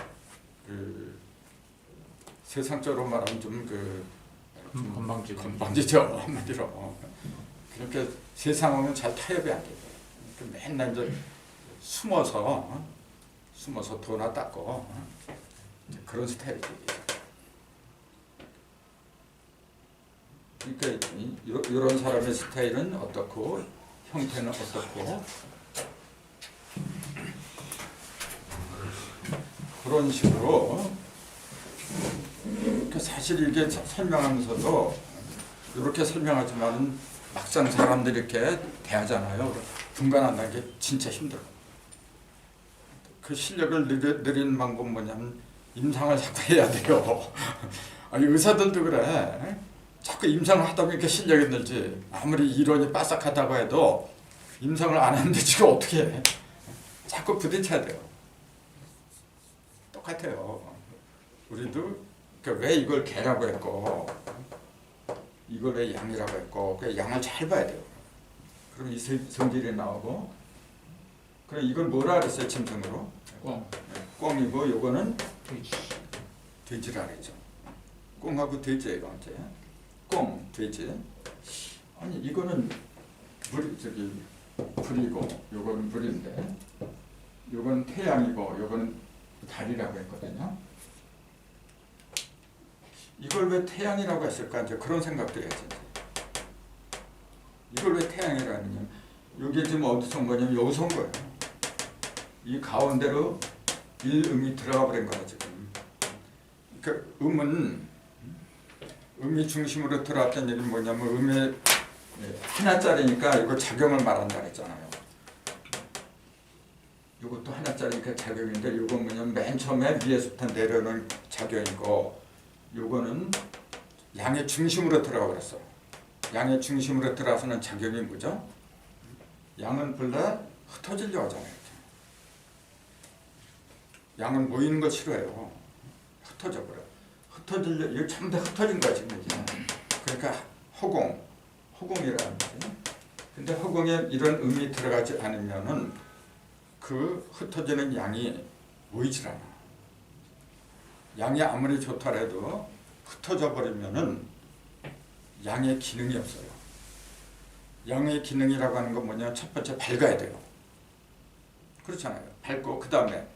세상적으로 말하면 좀 건방지죠 한마디로. 그렇게 세상하고는 잘 타협이 안 돼요. 맨날 이제 숨어서 도나 닦고 그런 스타일이지. 그러니까 이런 사람의 스타일은 어떻고 형태는 어떻고 그런 식으로 사실 이게 설명하면서도 이렇게 설명하지만 막상 사람들이 이렇게 대하잖아요. 분간한다는 게 진짜 힘들어. 그 실력을 늘리는 방법은 뭐냐면 임상을 자꾸 해야 돼요. 아니 의사들도 그래. 자꾸 임상을 하다 보니까 실력이 늘지. 아무리 이론이 빠삭하다고 해도 임상을 안 하는데 지금 어떻게 해. 자꾸 부딪혀야 돼요. 똑같아요. 우리도 왜 이걸 개라고 했고 이걸 왜 양이라고 했고 그 양을 잘 봐야 돼요. 그럼 이 성질이 나오고 그럼 이걸 뭐라 그랬어요 짐승으로? 꿩이고 요거는 돼지라 그랬죠. 꿩하고 돼지예요 이거 이제. 꿩, 돼지. 아니 이거는 불이고 요거는 불인데 요거는 태양이고 요거는 달이라고 했거든요. 이걸 왜 태양이라고 했을까 이제 그런 생각도 해야지. 이걸 왜 태양이라고 했냐면 이게 지금 어디서 온 거냐면 여기서 온 거예요. 이 가운데로 일음이 들어가 버린 거야 지금. 그 음이 중심으로 들어왔다는 얘기는 뭐냐면 음의 하나짜리니까 이거 작용을 말한다 그랬잖아요. 이것도 하나짜리니까 작용인데 이건 뭐냐면 맨 처음에 위에서부터 내려오는 작용이고 요거는 양의 중심으로 들어가 버렸어. 양의 중심으로 들어와서는 작용이 뭐죠? 양은 본래 흩어지려고 하잖아요. 양은 모이는 거 싫어해요. 흩어져 버려. 이거 전부 다 흩어진 거야 지금 이제. 그러니까 허공이라는 거지. 근데 허공에 이런 음이 들어가지 않으면은 그 흩어지는 양이 모이질 않아. 양이 아무리 좋더라도 흩어져 버리면은 양의 기능이 없어요. 양의 기능이라고 하는 건 뭐냐? 첫 번째 밝아야 돼요. 그렇잖아요. 밝고 그 다음에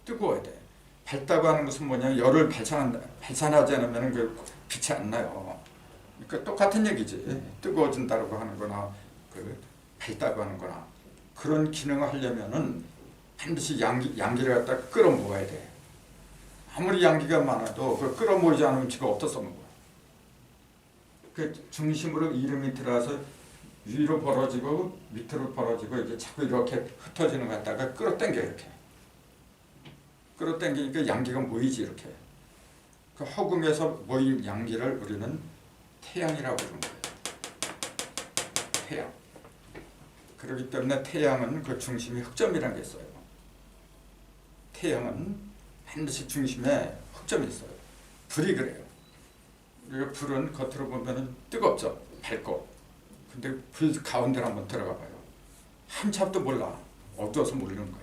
뜨거워야 돼. 밝다고 하는 것은 뭐냐? 열을 발산하지 않으면 그 빛이 안 나요. 그러니까 똑같은 얘기지. 뜨거워진다고 하는 거나 그 밝다고 하는 거나 그런 기능을 하려면은 반드시 양기를 갖다 끌어모아야 돼. 아무리 양기가 많아도 그 끌어모이지 않으면 지가 어디서 먹어. 그 중심으로 이름이 들어와서 위로 벌어지고 밑으로 벌어지고 이게 자꾸 이렇게 흩어지는 것 같다가 끌어당겨 이렇게. 끌어당기니까 양기가 모이지 이렇게. 그 허공에서 모인 양기를 우리는 태양이라고 부르는 거예요. 태양. 그렇기 때문에 태양은 그 중심이 흑점이라는 게 있어요. 태양은 반드시 중심에 흑점이 있어요. 불이 그래요. 우리가 불은 겉으로 보면 뜨겁죠. 밝고. 근데 불 가운데로 한번 들어가 봐요. 한참도 몰라. 어두워서 모르는 거예요.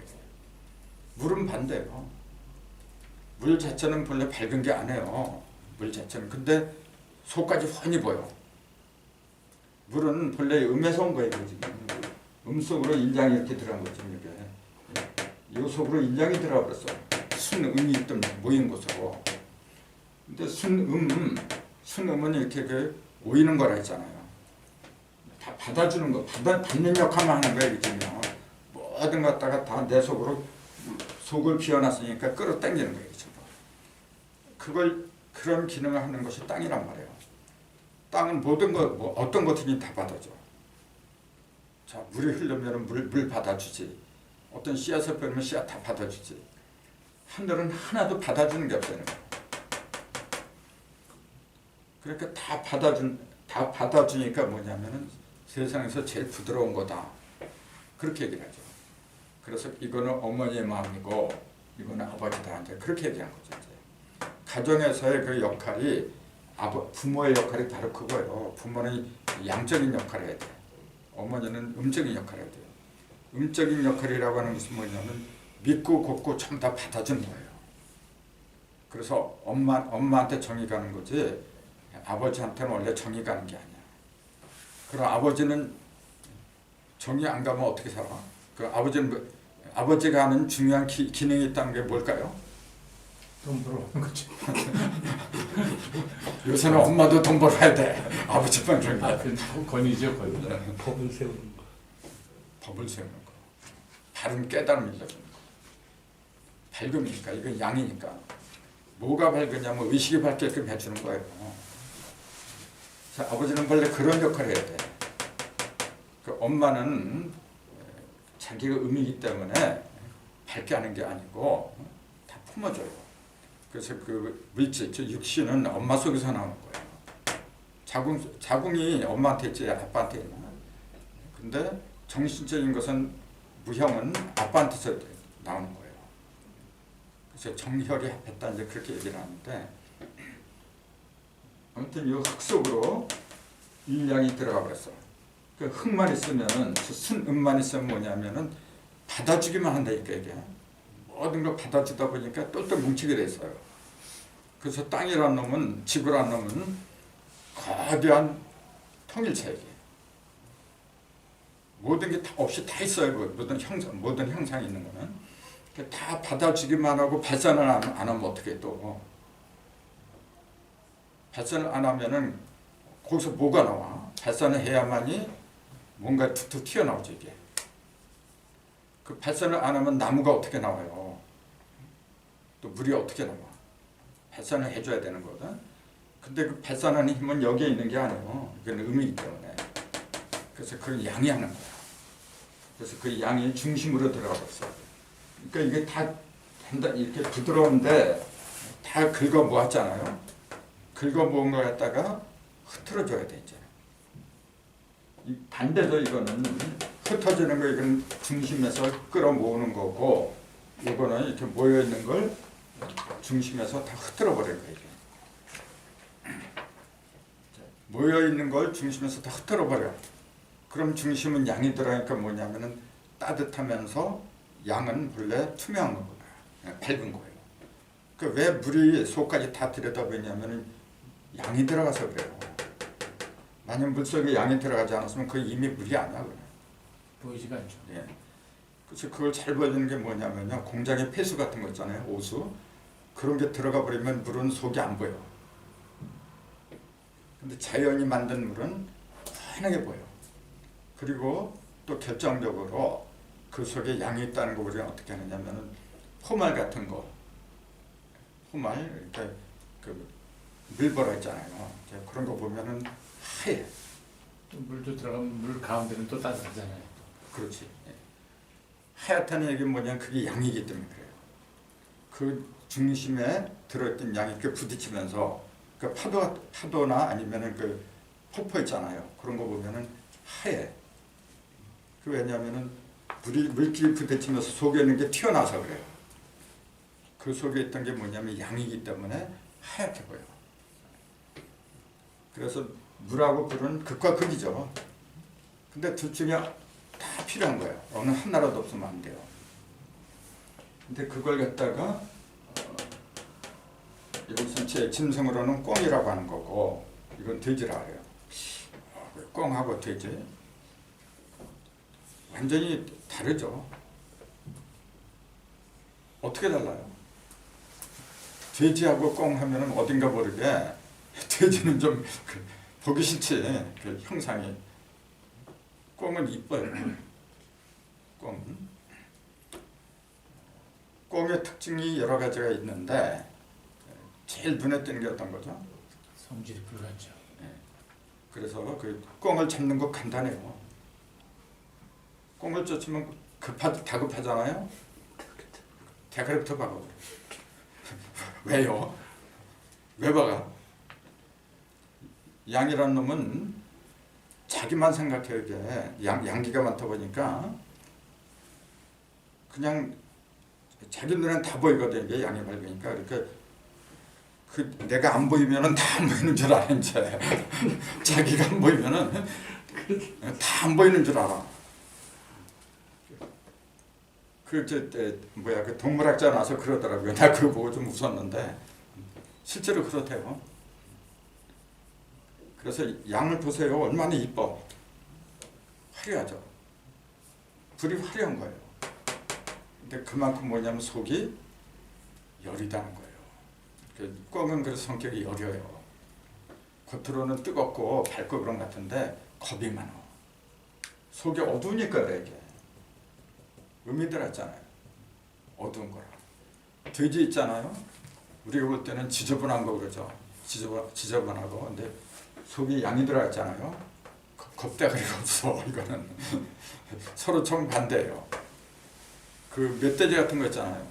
물은 반대예요. 물 자체는 본래 밝은 게 아니에요. 물 자체는. 근데 속까지 훤히 보여. 물은 본래 음에서 온 거예요. 지금. 음 속으로 인장이 이렇게 들어간 거죠. 이게. 요 속으로 인장이 들어가 버렸어. 순음이 있던 모인 곳으로. 근데 순음은 이렇게 그 모이는 거라 했잖아요. 다 받아주는 거, 받는 역할만 하는 거예요. 지금. 모든 것 갖다가 다 내 속으로 속을 비워놨으니까 끌어당기는 거예요. 그런 기능을 하는 것이 땅이란 말이에요. 땅은 모든 것, 어떤 것이든 다 받아줘. 자, 물이 흐르면 물 받아주지. 어떤 씨앗을 뿌리면 씨앗 다 받아주지. 하늘은 하나도 받아주는 게 없다는 거예요. 그러니까 다 받아주니까 뭐냐면은 세상에서 제일 부드러운 거다. 그렇게 얘기를 하죠. 그래서 이거는 어머니의 마음이고 이거는 아버지다. 이제 그렇게 얘기한 거죠. 이제. 가정에서의 그 역할이 부모의 역할이 바로 그거예요. 부모는 양적인 역할을 해야 돼. 어머니는 음적인 역할을 해야 돼요. 음적인 역할이라고 하는 것은 뭐냐면 믿고 곱고 전부 다 받아주는 거예요. 그래서 엄마한테 정이 가는 거지 아버지한테는 원래 정이 가는 게 아니야. 그럼 아버지는 정이 안 가면 어떻게 살아? 그 아버지가 하는 중요한 기능이 있다는 게 뭘까요? 돈 벌어오는 거지. 요새는 엄마도 돈 벌어야 돼. 아버지만 그런 게. 그 권위죠, 권위. 법을 세우는 거. 법을 세우는 거. 바른 깨달음을 일러주는 거. 밝음이니까, 이건 양이니까. 뭐가 밝으냐면 의식이 밝게끔 해주는 거예요. 자, 아버지는 원래 그런 역할을 해야 돼. 그 엄마는 자기가 음이기 때문에 밝게 하는 게 아니고 다 품어줘요. 그래서 그 물질, 즉 육신은 엄마 속에서 나오는 거예요. 자궁이 엄마한테 있지 아빠한테 있나? 근데 정신적인 것은 무형은 아빠한테서 나오는 거예요. 그래서 정혈이 합했다 이제 그렇게 얘기를 하는데 아무튼 이 흙 속으로 일량이 들어가 버렸어. 그 흙만 있으면은 순음만 있으면 뭐냐면은 받아주기만 한다니까 이게. 모든 걸 받아주다 보니까 똘똘 뭉치게 돼 있어요. 그래서 땅이란 놈은 지구란 놈은 거대한 통일체이기. 모든 게 다 없이 다 있어요. 모든 형상이 있는 거는 다 받아주기만 하고 발산을 안 하면 어떻게 또 발산을 안 하면은 거기서 뭐가 나와? 발산을 해야만이 뭔가 툭툭 튀어나오죠 이게. 그 발산을 안 하면 나무가 어떻게 나와요? 또 물이 어떻게 나와? 발산을 해줘야 되는 거거든. 근데 그 발산하는 힘은 여기에 있는 게 아니에요. 이건 음이기 때문에. 그래서 그걸 양이 하는 거야. 그래서 그 양이 중심으로 들어가 버렸어. 그러니까 이게 다 이렇게 부드러운데 다 긁어 모았잖아요. 긁어 모은 거 갖다가 흐트러져야 돼 이제. 반대로 이거는 흩어지는 거 이건 중심에서 끌어모으는 거고 이거는 이렇게 모여 있는 걸 중심에서 다 흐트러 버릴 거예요. 모여 있는 걸 중심에서 다 흐트러 버려. 그럼 중심은 양이 들어가니까 뭐냐면은 따뜻하면서 양은 본래 투명한 거구나. 밝은 거예요. 그 왜 물이 속까지 다 들여다보냐면은 양이 들어가서 그래요. 만약 물속에 양이 들어가지 않았으면 그 이미 물이 아니야 그냥. 보이지가 않죠. 예. 그래서 그걸 잘 보여주는 게 뭐냐면요. 공장에 폐수 같은 거 있잖아요. 오수. 그런 게 들어가 버리면 물은 속이 안 보여. 근데 자연이 만든 물은 환하게 보여. 그리고 또 결정적으로 그 속에 양이 있다는 거 우리가 어떻게 하느냐면은 포말 같은 거. 포말 이렇게 그 밀보라 있잖아요. 그런 거 보면은 하얘. 또 물도 들어가면 물 가운데는 또 따뜻하잖아요. 그렇지. 하얗다는 얘기는 뭐냐면 그게 양이기 때문에 그래요. 그 중심에 들어있던 양이 이렇게 부딪히면서 그 파도나 아니면은 그 폭포 있잖아요. 그런 거 보면은 하얘. 그 왜냐하면은 물길이 부딪히면서 속에 있는 게 튀어나와서 그래요. 그 속에 있던 게 뭐냐면 양이기 때문에 하얗게 보여. 그래서 물하고 불은 극과 극이죠. 근데 둘 중에 다 필요한 거예요. 어느 하나라도 없으면 안 돼요. 근데 그걸 갖다가 여기서 제 짐승으로는 꿩이라고 하는 거고 이건 돼지라 해요. 꿩하고 돼지 완전히 다르죠. 어떻게 달라요? 돼지하고 꿩 하면은 어딘가 모르게 돼지는 좀 보기 싫지. 그 형상이. 꿩은 이뻐요. 꿩의 특징이 여러 가지가 있는데 제일 눈에 띄는 게 어떤 거죠? 성질이 불같죠. 그래서 그 꿩을 잡는 거 간단해요. 꿩을 쫓으면 다급하잖아요. 대가리부터 박아버려. 왜요? 왜 박아? 양이란 놈은 자기만 생각해요. 이게 양기가 많다 보니까 그냥 자기 눈엔 다 보이거든. 이게 양이 밝으니까. 그러니까 내가 안 보이면은 다 안 보이는 줄 알아. 이제 자기가 안 보이면은 다 안 보이는 줄 알아. 그 동물학자 나서 그러더라고요. 나 그거 보고 좀 웃었는데 실제로 그렇대요. 그래서 양을 보세요. 얼마나 이뻐. 화려하죠. 불이 화려한 거예요. 근데 그만큼 뭐냐면 속이 여리다는 거예요. 꿩은 그래서 성격이 여려요. 겉으로는 뜨겁고 밝고 그런 것 같은데 겁이 많아. 속이 어두우니까 그래 이게. 음이 들었잖아요. 어두운 거라. 돼지 있잖아요. 우리가 볼 때는 지저분한 거 그러죠. 지저분하고. 근데 속이 양이 들어갔잖아요. 겁대가리가 없어. 이거는 서로 정반대예요. 그 멧돼지 같은 거 있잖아요.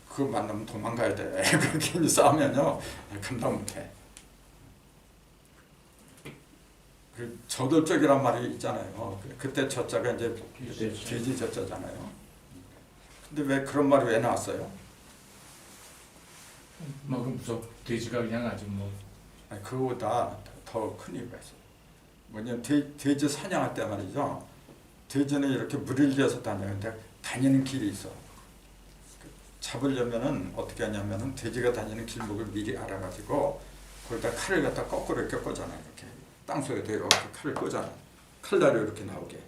그거 만나면 도망가야 돼. 그렇게 싸우면요 감당 못해. 그 저돌적이란 말이 있잖아요. 그때 저자가 이제 돼지 저자잖아요. 근데 왜 그런 말이 왜 나왔어요? 뭐 무섭 돼지가 그냥 아주 뭐 아니, 그거보다 더 큰 이유가 있어요. 뭐냐면 돼지 사냥할 때 말이죠. 돼지는 이렇게 무리지어서 다니는데 다니는 길이 있어. 잡으려면은 어떻게 하냐면은 돼지가 다니는 길목을 미리 알아가지고 거기다 칼을 갖다 거꾸로 이렇게 꽂잖아요. 이렇게 땅속에도 이렇게 칼을 꽂잖아요. 칼날이 이렇게 나오게.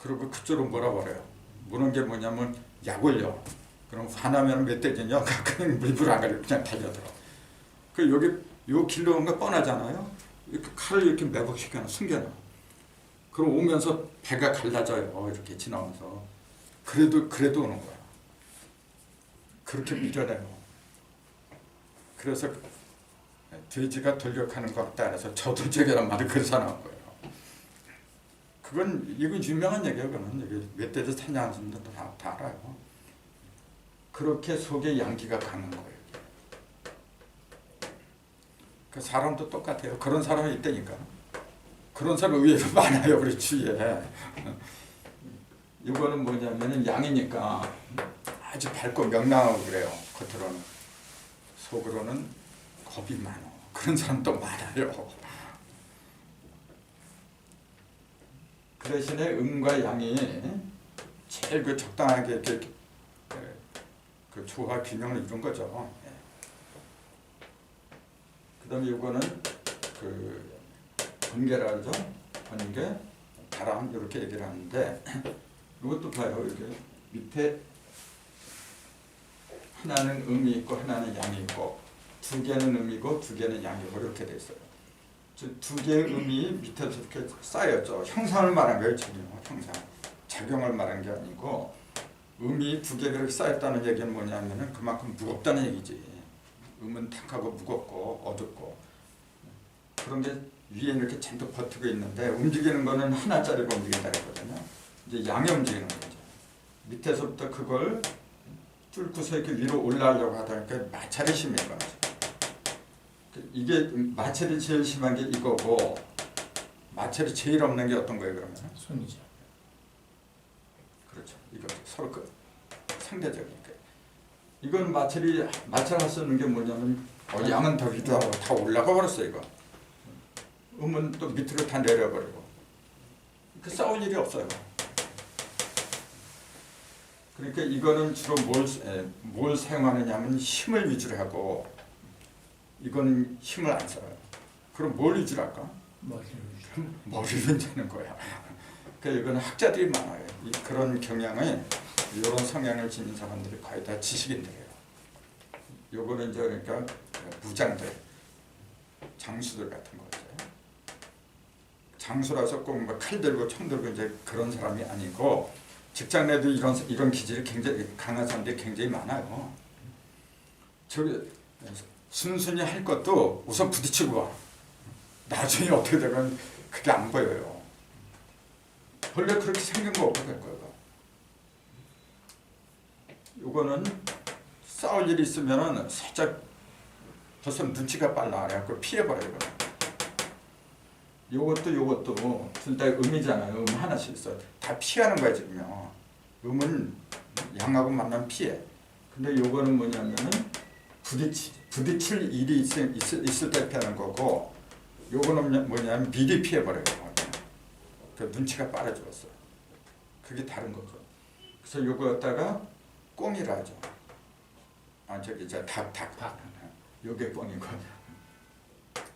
그리고 그쪽으로 몰아버려요. 무는 게 뭐냐면 약 올려. 그럼 화나면 멧돼지냐 그냥 물불 안 가리고 그냥 달려들어. 그 여기 요 길로 온 거 뻔하잖아요. 이렇게 칼을 이렇게 매복시켜놔 숨겨놔. 그럼 오면서 배가 갈라져요. 이렇게 지나면서. 그래도 오는 거야. 그렇게 밀어내요. 그래서 돼지가 돌격하는 것 같다 해서 저돌적이란 말이 그래서 나온 거예요. 이건 유명한 얘기예요. 그거는 멧돼지 사냥하는 분들도 다 알아요. 그렇게 속에 양기가 강한 거예요. 그 사람도 똑같아요. 그런 사람이 있다니까. 그런 사람 의외로 많아요. 우리 주위에. 이거는 뭐냐면 양이니까 아주 밝고 명랑하고 그래요. 겉으로는. 속으로는 겁이 많아. 그런 사람도 많아요. 그 대신에 음과 양이 제일 그 적당하게 이렇게 그 조화 균형을 이룬 거죠. 그다음에 이거는 그 번개라 그러죠. 번개, 바람 이렇게 얘기를 하는데 이것도 봐요. 이렇게 밑에 하나는 음이 있고 하나는 양이 있고 두 개는 음이고 두 개는 양이고 이렇게 돼 있어요. 두 개의 음이 밑에서 이렇게 쌓였죠. 형상을 말한 거예요. 지금 형상. 작용을 말한 게 아니고 음이 두 개가 이렇게 쌓였다는 얘기는 뭐냐면은 그만큼 무겁다는 얘기지. 음은 탁하고 무겁고 어둡고 그런 게 위에 이렇게 잔뜩 버티고 있는데 움직이는 거는 하나짜리가 움직인다 그러거든요. 이제 양이 움직이는 거죠. 밑에서부터 그걸 뚫고서 이렇게 위로 올라가려고 하다 보니까 마찰이 심해요. 이게 마찰이 제일 심한 게 이거고 마찰이 제일 없는 게 어떤 거예요 그러면? 손이죠. 그렇죠. 이거 서로 그 상대적이니까. 이건 마찰할 수 있는 게 뭐냐면 양은 더 위로 하고 다 올라가 버렸어 이거. 음은 또 밑으로 다 내려버리고. 그 싸울 일이 없어요. 그러니까 이거는 주로 뭘 사용하느냐면 힘을 위주로 하고 이거는 힘을 안 써요. 그럼 뭘 위주로 할까? 머리를 재는 거야. 그러니까 이거는 학자들이 많아요. 그런 경향을 이런 성향을 지닌 사람들이 거의 다 지식인들이에요. 요거는 이제 그러니까 무장들, 장수들 같은 거죠. 장수라서 꼭 칼 들고 총 들고 이제 그런 사람이 아니고 직장 내도 이런 기질이 굉장히 강한 사람들이 굉장히 많아요. 저기 순순히 할 것도 우선 부딪히고 와. 나중에 어떻게 되면 그게 안 보여요. 원래 그렇게 생긴 거 없게 될 거예요. 요거는 싸울 일이 있으면은 살짝 벌써 눈치가 빨라. 그래갖고 피해버려요. 요것도 둘 다 음이잖아요. 음 하나씩 있어. 다 피하는 거야 지금요. 음은 양하고 만나면 피해. 근데 요거는 뭐냐면은 부딪힐 일이 있을 때 피하는 거고, 요거는 뭐냐면 미리 피해버려요. 그 눈치가 빠르졌어. 그게 다른 거죠. 그래서 요거 갖다가 꽁이라 하죠. 저기 닭. 요게 꽁이고.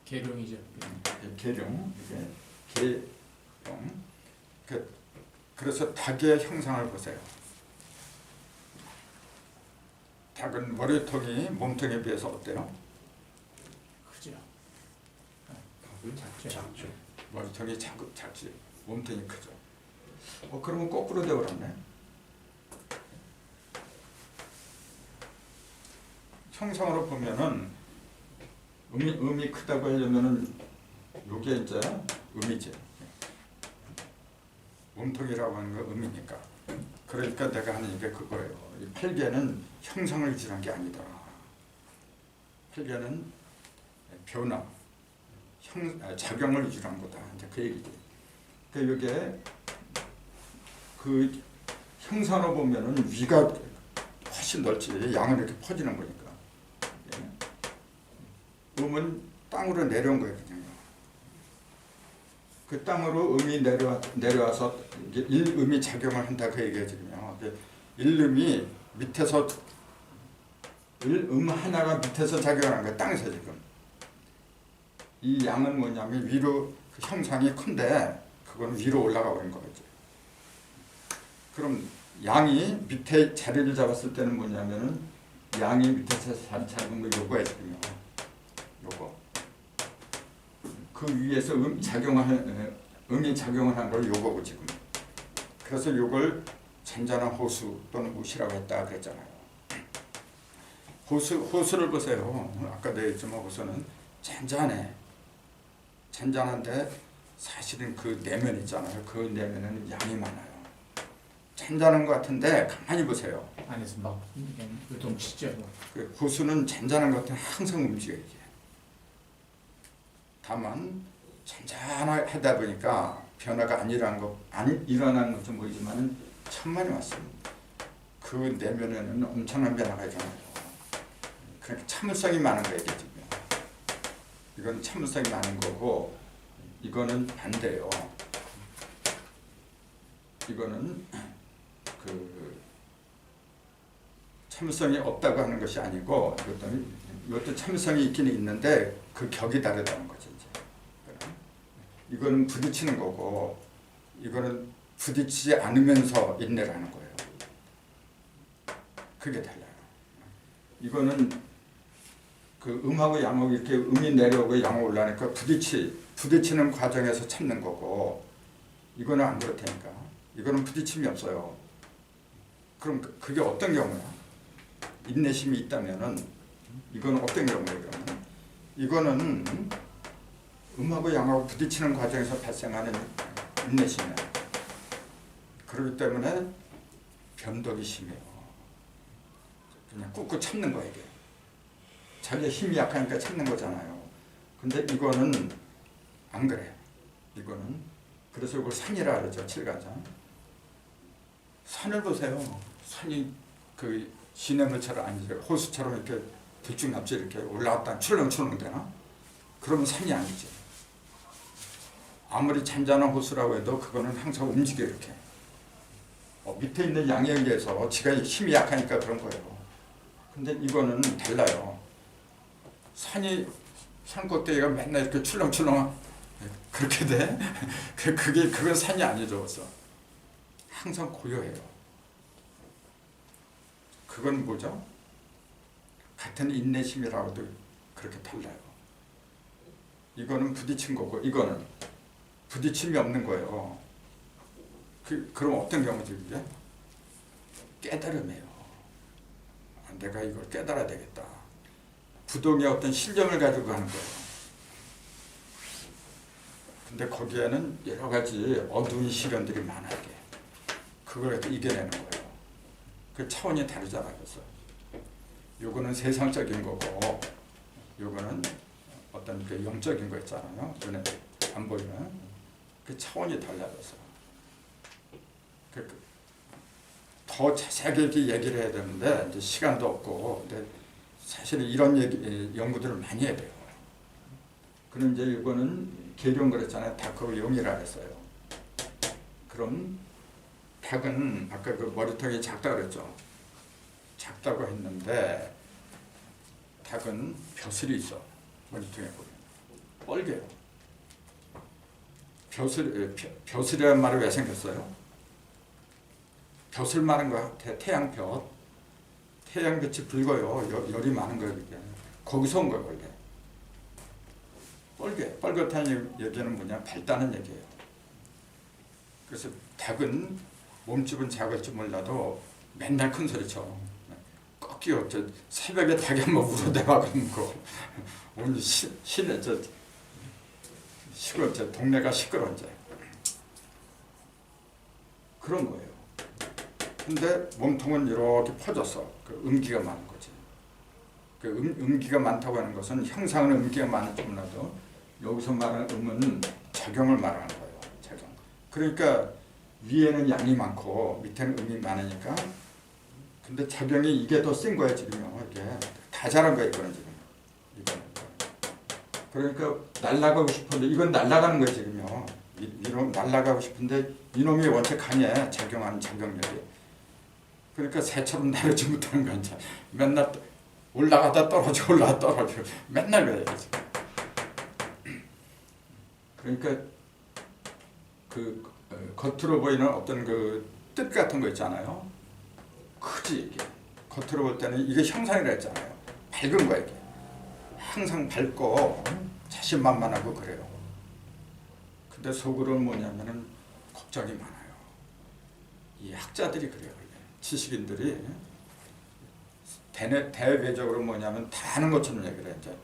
계룡이죠. 계룡. 이게 계룡. 그래서 닭의 형상을 보세요. 닭은 머리통이 몸통에 비해서 어때요? 크죠. 작죠. 머리통이 작지. 몸통이 크죠. 그러면 거꾸로 되어버렸네. 형상으로 보면은 음이 크다고 하려면은 요게 이제 음이지. 몸통이라고 하는 거 음이니까. 그러니까 내가 하는 얘기가 그거예요. 이 팔개는 형상을 위주로 게 아니다. 팔개는 변화, 작용을 위주로 한 거다. 이제 그 얘기지. 그러니까 이게 그 형상으로 보면은 위가 훨씬 넓지. 양은 이렇게 퍼지는 거니까. 음은 땅으로 내려온 거예요, 그냥. 그 땅으로 음이 내려와서 일음이 작용을 한다 그 얘기예요, 지금요. 일음이 밑에서 일음 하나가 밑에서 작용하는 거예요, 땅에서 지금. 이 양은 뭐냐면 위로 그 형상이 큰데 그건 위로 올라가 버린 거죠. 그럼 양이 밑에 자리를 잡았을 때는 뭐냐면은 양이 밑에서 자리 잡은 거 요거예요, 지금요. 요거. 그 위에서 음이 작용을 한 걸 요거고 지금. 그래서 요걸 잔잔한 호수 또는 무시라고 했다 그랬잖아요. 호수를 보세요. 아까 내가 했지만 호수는 잔잔해. 잔잔한데 사실은 그 내면 있잖아요. 그 내면에는 양이 많아요. 잔잔한 것 같은데 가만히 보세요. 안에서 막 요동치죠. 그 호수는 잔잔한 것 같은데 항상 움직여요. 다만 잔잔하다 보니까 변화가 안 일어나는 것좀 보이지만 천만이 맞습니다. 그 내면에는 엄청난 변화가 일어나요. 그러니까 참을성이 많은 거예요, 지금. 이건 참을성이 많은 거고, 이거는 반대예요. 이거는 그 참을성이 없다고 하는 것이 아니고, 이것도 참을성이 있기는 있는데 그 격이 다르다는 거죠. 이거는 부딪히는 거고, 이거는 부딪히지 않으면서 인내를 하는 거예요. 그게 달라요. 이거는 그 음하고 양하고 이렇게 음이 내려오고 양이 올라오니까 부딪히는 과정에서 참는 거고, 이거는 안 그렇다니까. 이거는 부딪힘이 없어요. 그럼 그게 어떤 경우야? 인내심이 있다면은 이거는 어떤 경우예요? 그러면 이거는 음하고 양하고 부딪히는 과정에서 발생하는 인내심이에요. 그렇기 때문에 변덕이 심해요. 그냥 꾹꾹 참는 거예요. 이게. 자기의 힘이 약하니까 참는 거잖아요. 근데 이거는 안 그래. 이거는 그래서 이걸 산이라 그러죠. 칠가장. 산을 보세요. 산이 그 시냇물처럼 아니죠. 호수처럼 이렇게 들쭉납치 이렇게 올라갔다 출렁출렁 되나? 그러면 산이 아니지. 아무리 잔잔한 호수라고 해도 그거는 항상 움직여 이렇게. 밑에 있는 양에 의해서 지가 힘이 약하니까 그런 거예요. 근데 이거는 달라요. 산 꼭대기가 맨날 이렇게 출렁출렁 그렇게 돼? 그건 산이 아니죠. 벌써. 항상 고요해요. 그건 뭐죠? 같은 인내심이라고도 그렇게 달라요. 이거는 부딪힌 거고 이거는 부딪힘이 없는 거예요. 그럼 어떤 경우죠 이게? 깨달음이에요. 내가 이걸 깨달아야 되겠다. 부동의 어떤 실력을 가지고 하는 거예요. 근데 거기에는 여러 가지 어두운 시련들이 많아요. 그걸 이겨내는 거예요. 그 차원이 다르잖아요. 그래서 요거는 세상적인 거고 요거는 어떤 그 영적인 거 있잖아요. 눈에 안 보이는 그 차원이 달라져서 더 자세하게 얘기를 해야 되는데 이제 시간도 없고 근데 사실은 이런 연구들을 많이 해야 돼요. 그럼 이제 이거는 계룡 그랬잖아요. 닭하고 용이라 했어요. 그럼 닭은 아까 그 머리통이 작다 그랬죠. 작다고 했는데 닭은 벼슬이 있어. 머리통에 보면 뻘개요. 벼슬이라는 말이 왜 생겼어요? 벼슬 많은 거 같아. 태양볕. 태양볕이 붉어요. 열이 많은 거예요. 그게. 거기서 온 거예요. 원래. 뻘겋다는 얘기는 뭐냐? 밝다는 얘기예요. 그래서 닭은 몸집은 작을지 몰라도 맨날 큰 소리 쳐. 꺾여. 새벽에 닭이 한번 울어대봐 그러는 거. 오늘 시내 시골 동네가 시끄러워 이제. 그런 거예요. 근데 몸통은 이렇게 퍼졌어. 그 음기가 많은 거지. 그 음기가 많다고 하는 것은 형상은 음기가 많을지 몰라도 여기서 말하는 음은 작용을 말하는 거예요. 작용. 그러니까 위에는 양이 많고 밑에는 음이 많으니까 근데 작용이 이게 더 센 거야 지금요. 이게 다 잘한 거야 이거는 지금. 이거는. 그러니까 날아가고 싶은데 이건 날아가는 거야 지금요. 이놈 날아가고 싶은데 이놈이 원체 강해 작용하는 작용력이. 그러니까 새처럼 나르지 못하는 거야 이제. 맨날 올라가다 떨어져 올라가다 떨어져 맨날 그래요. 그러니까 그 겉으로 보이는 어떤 그 뜻 같은 거 있잖아요. 크지 이게. 겉으로 볼 때는 이게 형상이라 했잖아요. 밝은 거야 이게. 항상 밝고 자신만만하고 그래요. 근데 속으로는 뭐냐면은 걱정이 많아요. 이 학자들이 그래요. 지식인들이 대외적으로 뭐냐면 다 아는 것처럼 얘기를 해. 이제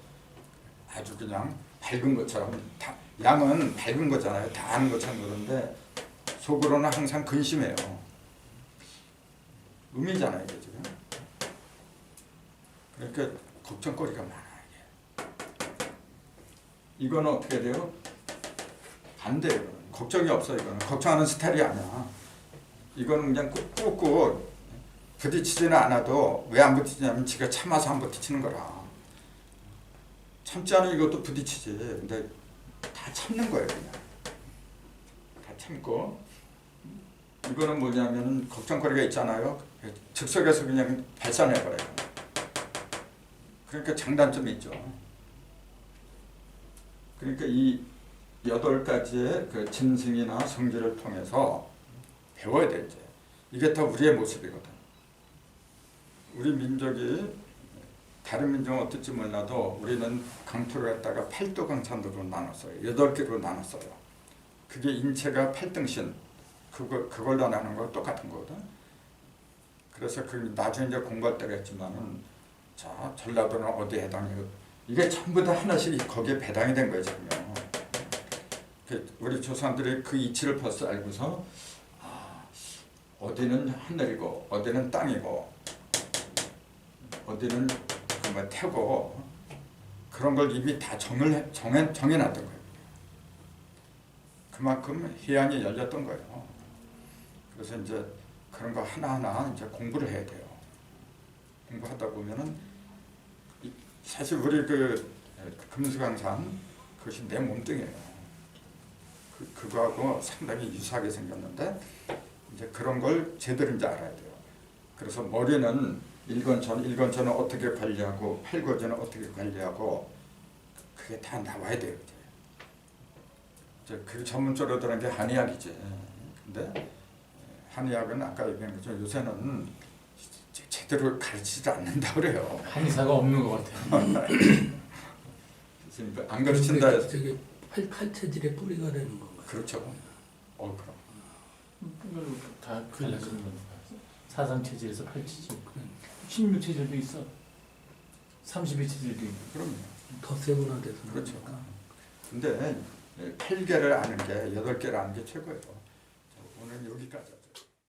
아주 그냥 밝은 것처럼 다, 양은 밝은 거잖아요. 다 아는 것처럼 그런데 속으로는 항상 근심해요. 음이잖아요, 이게 지금. 그러니까 걱정거리가 많아요. 이게. 이거는 어떻게 돼요? 반대예요. 걱정이 없어. 이거는 걱정하는 스타일이 아니야. 이거는 그냥 꾹꾹 부딪히지는 않아도 왜 안 부딪히냐면 지가 참아서 안 부딪히는 거라. 참지 않으면 이것도 부딪히지. 근데 다 참는 거예요 그냥. 다 참고 이거는 뭐냐면 걱정거리가 있잖아요. 즉석에서 그냥 발산해버려요. 그러니까 장단점이 있죠. 그러니까 이 8가지의 그 짐승이나 성질을 통해서 배워야 돼 이제. 이게 다 우리의 모습이거든. 우리 민족이 다른 민족은 어떨지 몰라도 우리는 강토를 갖다가 8도 강산도로 나눴어요. 8개로 나눴어요. 그게 인체가 8등신 그걸로 나누는 거 똑같은 거거든. 그래서 그 나중에 이제 공부할 때가 있지만은 자 전라도는 어디에 해당해요? 이게 전부 다 하나씩 거기에 배당이 된 거예요 지금요. 우리 조상들이 그 이치를 벌써 알고서 어디는 하늘이고 어디는 땅이고 어디는 태고 그런 걸 이미 다 정해놨던 거예요. 그만큼 해안이 열렸던 거예요. 그래서 이제 그런 거 하나하나 이제 공부를 해야 돼요. 공부하다 보면은 사실 우리 그 금수강산 그것이 내 몸뚱이에요. 그거하고 상당히 유사하게 생겼는데 이제 그런 걸 제대로 이제 알아야 돼요. 그래서 머리는 일건천은 어떻게 관리하고 팔거전은 어떻게 관리하고 그게 다 나와야 돼요. 이제 그 전문적으로 들어간 게 한의학이지. 근데 한의학은 아까 얘기한 것처럼 요새는 제대로 가르치지 않는다 그래요. 한의사가 없는 것 같아요. 안 가르친다 해서 저게 팔체질의 뿌리가 되는 건가요? 그렇죠. 그럼. 이걸 다 갈라지는 거니까. 사상 체질에서 8체질, 16체질도 있어. 32체질도 있고. 그럼요. 더 세분화돼서. 그렇죠. 그러니까. 근데 8개를 아는 게 8개를 아는 게 최고예요. 자, 오늘 여기까지 하죠.